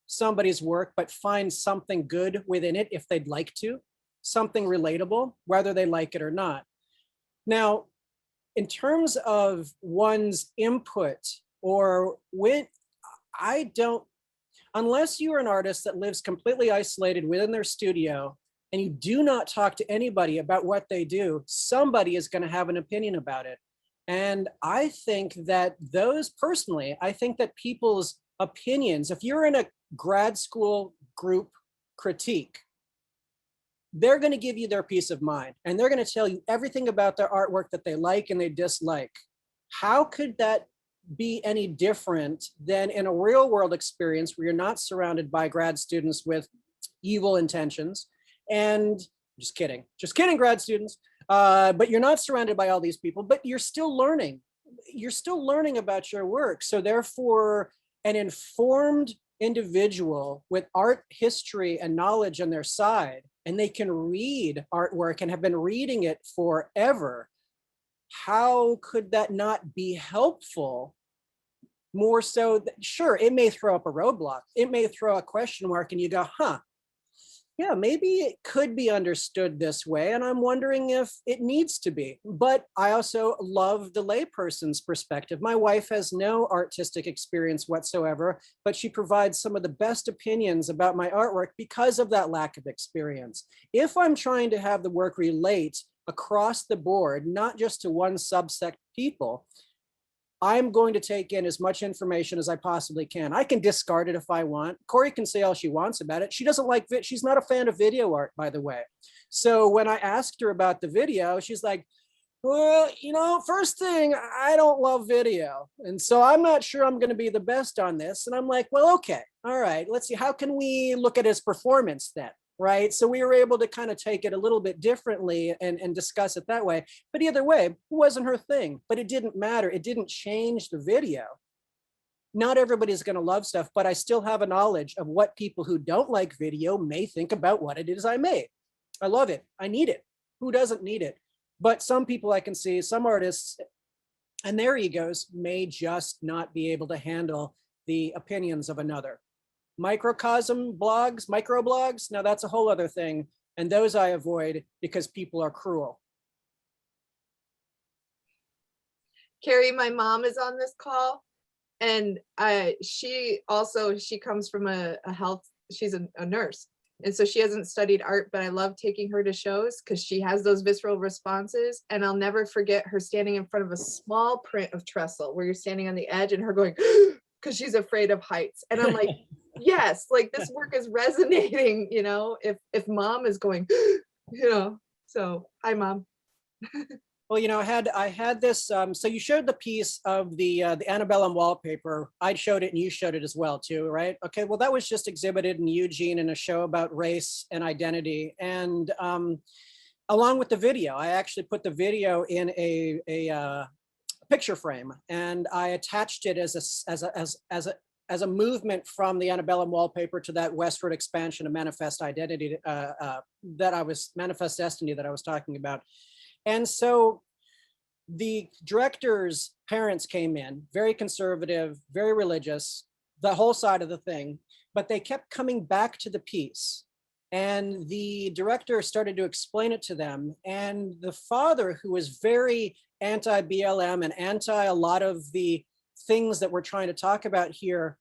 somebody's work, but find something good within it if they'd like to, something relatable, whether they like it or not. Now, in terms of one's input, or when I don't, unless you are an artist that lives completely isolated within their studio and you do not talk to anybody about what they do, somebody is going to have an opinion about it. And I think that I think that people's opinions, if you're in a grad school group critique, they're going to give you their peace of mind and they're going to tell you everything about their artwork that they like and they dislike. How could that be any different than in a real world experience where you're not surrounded by grad students with evil intentions? And just kidding, grad students. But you're not surrounded by all these people, but you're still learning. You're still learning about your work. So therefore, an informed individual with art history and knowledge on their side, and they can read artwork and have been reading it forever, how could that not be helpful? More so that, sure, it may throw up a roadblock. It may throw a question mark and you go, huh, yeah, maybe it could be understood this way. And I'm wondering if it needs to be. But I also love the layperson's perspective. My wife has no artistic experience whatsoever, but she provides some of the best opinions about my artwork because of that lack of experience. If I'm trying to have the work relate across the board, not just to one subsect people, I'm going to take in as much information as I possibly can. I can discard it if I want. Corey can say all she wants about it. She doesn't like she's not a fan of video art, by the way. So when I asked her about the video, she's like, well, you know, first thing, I don't love video. And so I'm not sure I'm going to be the best on this. And I'm like, well, okay, all right, let's see. How can we look at his performance then? Right. So we were able to kind of take it a little bit differently and discuss it that way. But either way, it wasn't her thing, but it didn't matter. It didn't change the video. Not everybody's going to love stuff, but I still have a knowledge of what people who don't like video may think about what it is I made. I love it. I need it. Who doesn't need it? But some people I can see, some artists and their egos may just not be able to handle the opinions of another. Microcosm blogs, microblogs, now that's a whole other thing. And those I avoid because people are cruel. Kerry, my mom is on this call, and she comes from a health, she's a nurse. And so she hasn't studied art, but I love taking her to shows because she has those visceral responses. And I'll never forget her standing in front of a small print of trestle where you're standing on the edge and her going, because she's afraid of heights. And I'm like, yes, like this work is resonating, you know, if mom is going, you know, so hi, mom. Well, you know, I had this, so you showed the piece of the antebellum wallpaper. I showed it and you showed it as well too, right? Okay, well, that was just exhibited in Eugene in a show about race and identity. And along with the video, I actually put the video in a picture frame, and I attached it as a movement from the antebellum wallpaper to that westward expansion of manifest identity manifest destiny that I was talking about. And so the director's parents came in, very conservative, very religious, the whole side of the thing, but they kept coming back to the piece. And the director started to explain it to them. And the father, who was very anti-BLM and anti a lot of the things that we're trying to talk about here,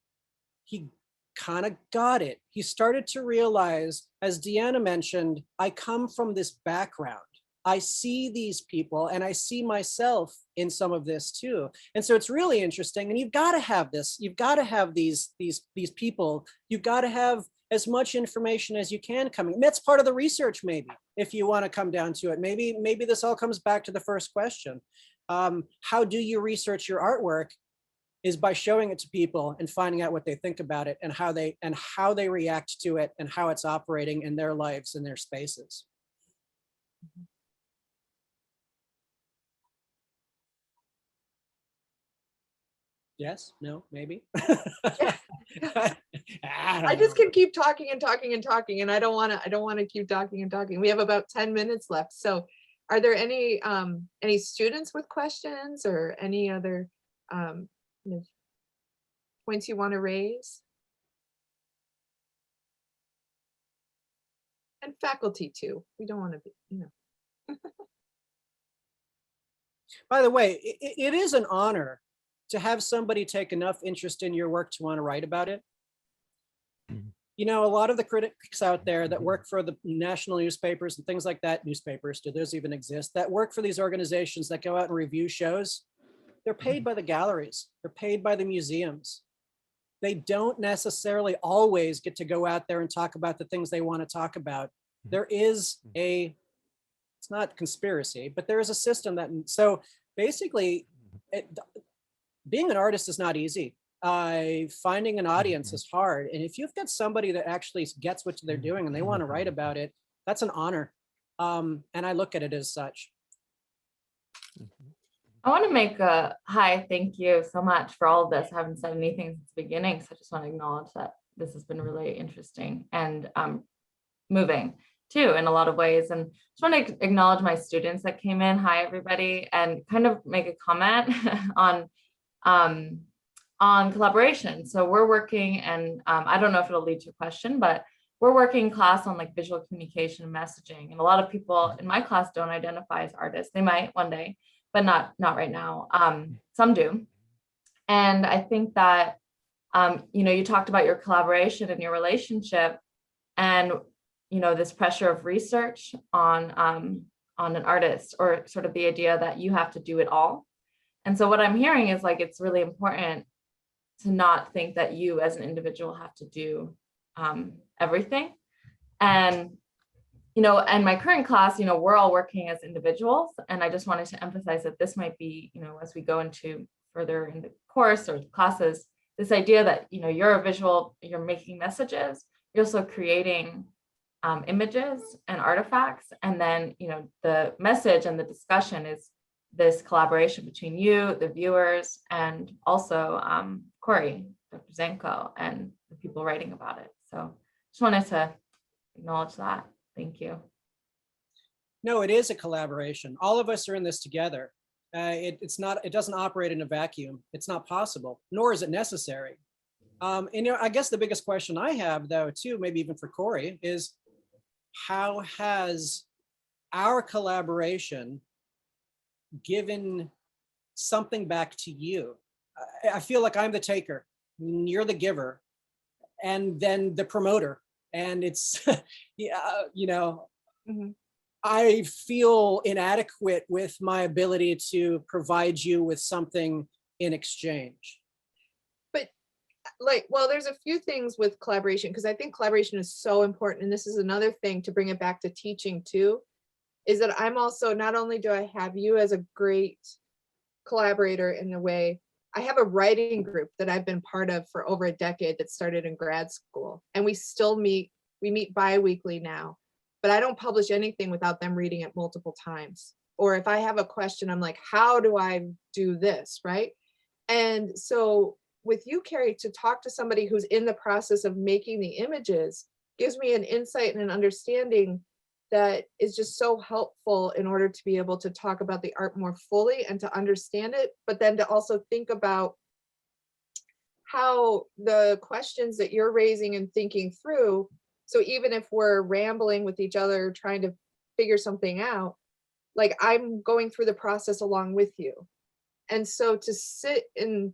he kind of got it. He started to realize, as Deanna mentioned, I come from this background. I see these people and I see myself in some of this too. And so it's really interesting. And you've got to have this. You've got to have these people. You've got to have as much information as you can coming. That's part of the research, maybe, if you want to come down to it. Maybe this all comes back to the first question. How do you research your artwork? is by showing it to people and finding out what they think about it and how they react to it and how it's operating in their lives and their spaces. Yes, no, maybe. I just can keep talking and talking and talking, and I don't want to keep talking and talking. We have about 10 minutes left. So are there any students with questions or any other you know, points you want to raise? And faculty too. We don't want to be, you know. By the way, it is an honor to have somebody take enough interest in your work to want to write about it. You know, a lot of the critics out there that work for the national newspapers and things like that, newspapers, do those even exist, that work for these organizations that go out and review shows, they're paid by the galleries, they're paid by the museums. They don't necessarily always get to go out there and talk about the things they want to talk about. There is it's not conspiracy, but there is a system that, so basically, being an artist is not easy. Finding an audience is hard. And if you've got somebody that actually gets what they're doing and they want to write about it, that's an honor. And I look at it as such. I want to make a hi, thank you so much for all of this. I haven't said anything since the beginning, so I just want to acknowledge that this has been really interesting and moving too in a lot of ways. And just want to acknowledge my students that came in. Hi, everybody, and kind of make a comment on collaboration. So we're working, and I don't know if it'll lead to a question, but we're working in class on like visual communication and messaging. And a lot of people in my class don't identify as artists. They might one day, but not right now. Some do. And I think that, you know, you talked about your collaboration and your relationship and, you know, this pressure of research on an artist, or sort of the idea that you have to do it all. And so what I'm hearing is like, it's really important to not think that you as an individual have to do everything. And, you know, and my current class, you know, we're all working as individuals. And I just wanted to emphasize that this might be, you know, as we go into further in the course or the classes, this idea that, you know, you're a visual, you're making messages, you're also creating images and artifacts. And then, you know, the message and the discussion is this collaboration between you, the viewers, and also Corey, Dr. Zanko, and the people writing about it. So just wanted to acknowledge that. Thank you. No, it is a collaboration. All of us are in this together. It doesn't operate in a vacuum. It's not possible, nor is it necessary. And you know, I guess the biggest question I have, though, too, maybe even for Corey, is how has our collaboration given something back to you? I feel like I'm the taker, you're the giver, and then the promoter. And it's, yeah, you know, I feel inadequate with my ability to provide you with something in exchange. But like, well, there's a few things with collaboration, because I think collaboration is so important. And this is another thing to bring it back to teaching too, is that I'm also, not only do I have you as a great collaborator in a way, I have a writing group that I've been part of for over a decade that started in grad school. And we still meet, we meet bi-weekly now, but I don't publish anything without them reading it multiple times. Or if I have a question, I'm like, how do I do this, right? And so with you, Kerry, to talk to somebody who's in the process of making the images gives me an insight and an understanding that is just so helpful in order to be able to talk about the art more fully and to understand it, but then to also think about how the questions that you're raising and thinking through. So even if we're rambling with each other, trying to figure something out, like I'm going through the process along with you. And so to sit in,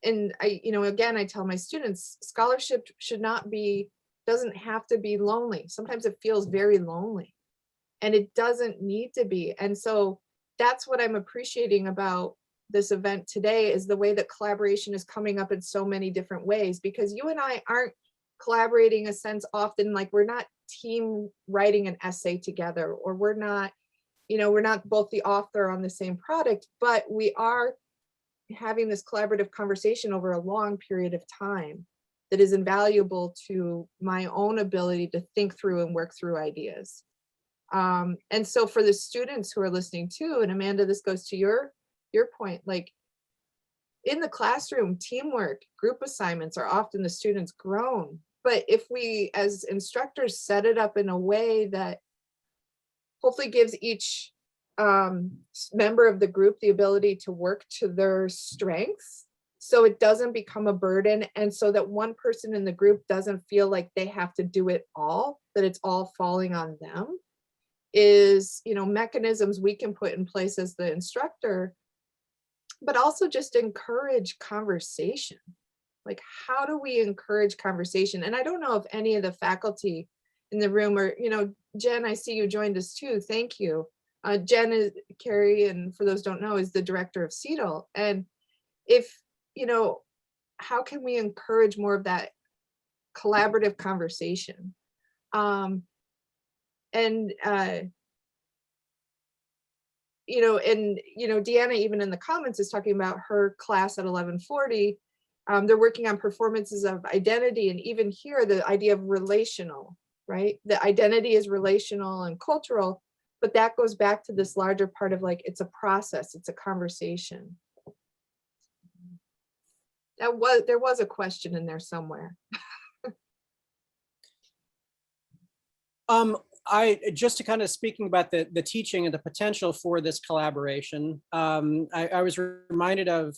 and I, you know, again, I tell my students, scholarship doesn't have to be lonely. Sometimes it feels very lonely, and it doesn't need to be. And so that's what I'm appreciating about this event today, is the way that collaboration is coming up in so many different ways, because you and I aren't collaborating a sense often, like we're not team writing an essay together, or we're not, you know, we're not both the author on the same product, but we are having this collaborative conversation over a long period of time that is invaluable to my own ability to think through and work through ideas. And so for the students who are listening too, and Amanda, this goes to your point, like in the classroom, teamwork, group assignments are often the students grown. But if we as instructors set it up in a way that hopefully gives each member of the group the ability to work to their strengths, so it doesn't become a burden, and so that one person in the group doesn't feel like they have to do it all, that it's all falling on them, is, you know, mechanisms we can put in place as the instructor, but also just encourage conversation. Like, how do we encourage conversation? And I don't know if any of the faculty in the room, or, you know, Jen, I see you joined us too. Thank you. Jen is Kerry, and for those who don't know, is the director of CEDL. And if, you know, how can we encourage more of that collaborative conversation? Deanna, even in the comments, is talking about her class at 1140. They're working on performances of identity, and even here, the idea of relational, right? The identity is relational and cultural, but that goes back to this larger part of like, it's a process, it's a conversation. There was a question in there somewhere. Just to kind of speaking about the teaching and the potential for this collaboration, I was reminded of,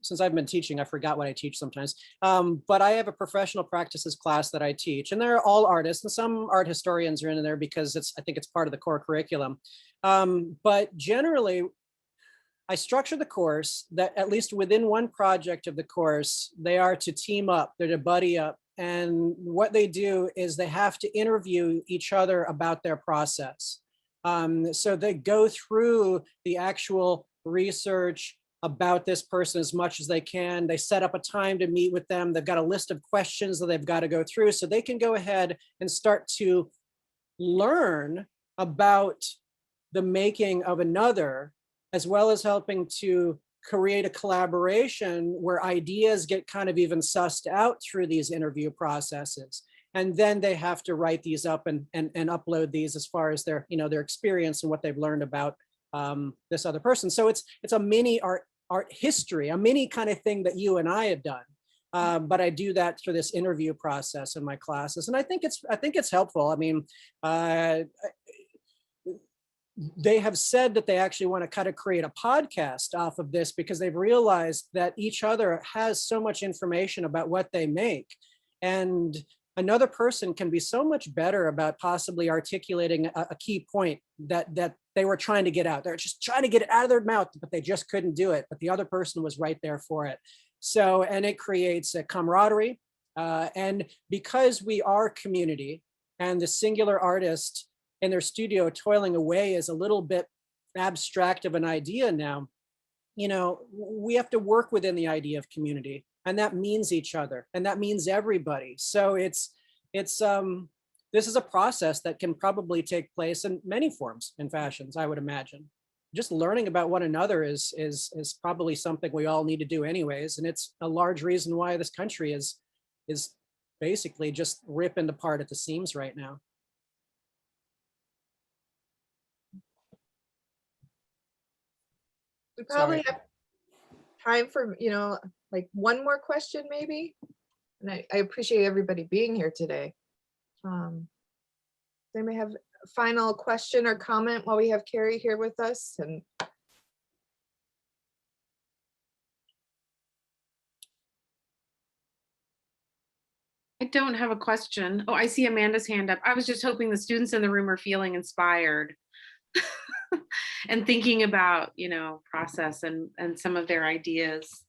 since I've been teaching, I forgot what I teach sometimes, but I have a professional practices class that I teach, and they're all artists, and some art historians are in there because I think it's part of the core curriculum. But generally, I structure the course that at least within one project of the course, they are to team up, they're to buddy up. And what they do is they have to interview each other about their process. So they go through the actual research about this person as much as they can. They set up a time to meet with them. They've got a list of questions that they've got to go through, so they can go ahead and start to learn about the making of another, as well as helping to create a collaboration where ideas get kind of even sussed out through these interview processes. And then they have to write these up and upload these as far as their experience and what they've learned about this other person. So it's a mini art history, a mini kind of thing that you and I have done. But I do that through this interview process in my classes. And I think it's helpful. I mean, they have said that they actually want to kind of create a podcast off of this because they've realized that each other has so much information about what they make. And another person can be so much better about possibly articulating a key point that they were trying to get out. They're just trying to get it out of their mouth, but they just couldn't do it. But the other person was right there for it. So, and it creates a camaraderie. And because we are community, and the singular artist in their studio toiling away is a little bit abstract of an idea now, we have to work within the idea of community, and that means each other, and that means everybody. So this is a process that can probably take place in many forms and fashions, I would imagine. Just learning about one another is probably something we all need to do anyways, and it's a large reason why this country is basically just ripping apart at the seams right now. We probably have time for, like one more question maybe. And I appreciate everybody being here today. They may have a final question or comment while we have Kerry here with us. And I don't have a question. Oh, I see Amanda's hand up. I was just hoping the students in the room are feeling inspired and thinking about, process and some of their ideas.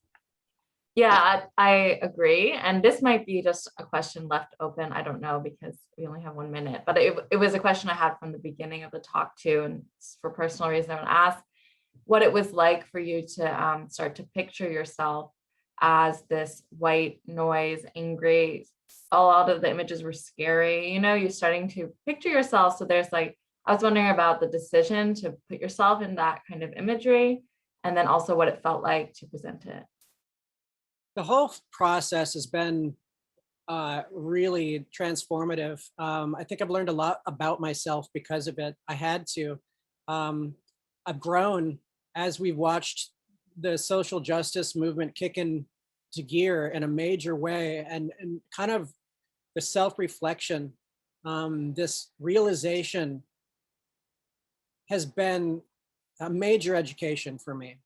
Yeah, I agree. And this might be just a question left open. I don't know, because we only have 1 minute, but it was a question I had from the beginning of the talk too. And for personal reasons, I want to ask what it was like for you to start to picture yourself as this white noise, angry. A lot of the images were scary. You're starting to picture yourself. So there's I was wondering about the decision to put yourself in that kind of imagery. and then also what it felt like to present it. The whole process has been really transformative. I think I've learned a lot about myself because of it. I had to. I've grown as we've watched the social justice movement kick into gear in a major way, and kind of the self-reflection, this realization has been a major education for me.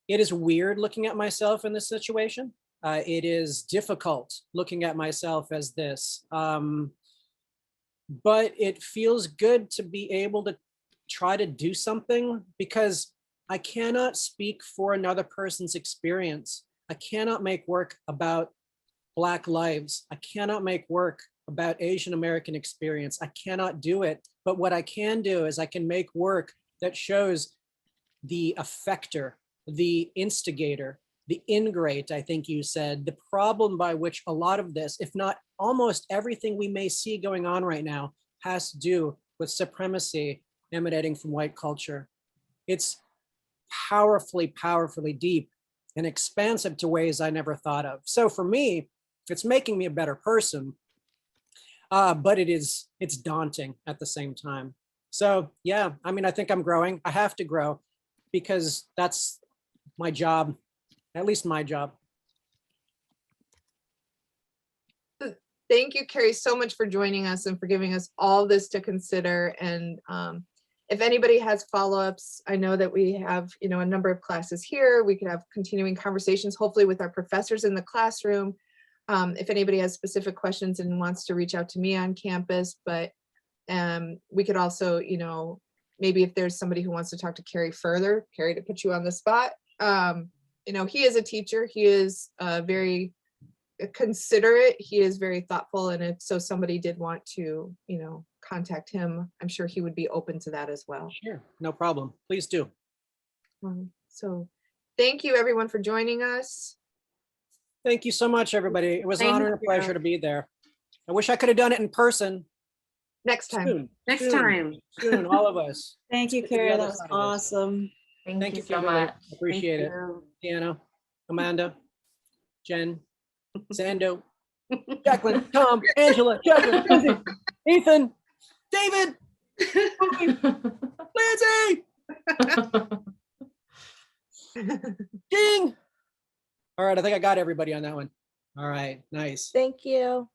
It is weird looking at myself in this situation. It is difficult looking at myself as this, but it feels good to be able to try to do something, because I cannot speak for another person's experience. I cannot make work about Black lives. I cannot make work about Asian American experience. I cannot do it. But what I can do is I can make work that shows the effector, the instigator, the ingrate, I think you said, the problem by which a lot of this, if not almost everything we may see going on right now, has to do with supremacy emanating from white culture. It's powerfully, powerfully deep and expansive to ways I never thought of. So for me, it's making me a better person, but it's daunting at the same time. So yeah, I mean, I think I'm growing. I have to grow because that's my job, at least my job. Thank you, Kerry, so much for joining us and for giving us all this to consider. And if anybody has follow-ups, I know that we have, a number of classes here. We could have continuing conversations, hopefully with our professors in the classroom. If anybody has specific questions and wants to reach out to me on campus, but we could also, maybe if there's somebody who wants to talk to Kerry further, Kerry, to put you on the spot. He is a teacher. He is very considerate. He is very thoughtful. And if so somebody did want to, contact him, I'm sure he would be open to that as well. Sure, no problem. Please do. So thank you everyone for joining us. Thank you so much, everybody. It was an Thank honor and a you. pleasure to be there. I wish I could have done it in person. Next time. Soon, Next soon, time. soon, all of us. Thank you, Let's get to the Kerry. other That was side of this. awesome. Thank you so Kimberly. much. Appreciate it. you. Deanna, Amanda, Jen, Zando, Jacqueline, Tom, Angela, Jacqueline, Susie, Ethan, David, Lindsay, Ding. All right, I think I got everybody on that one. All right, nice. Thank you.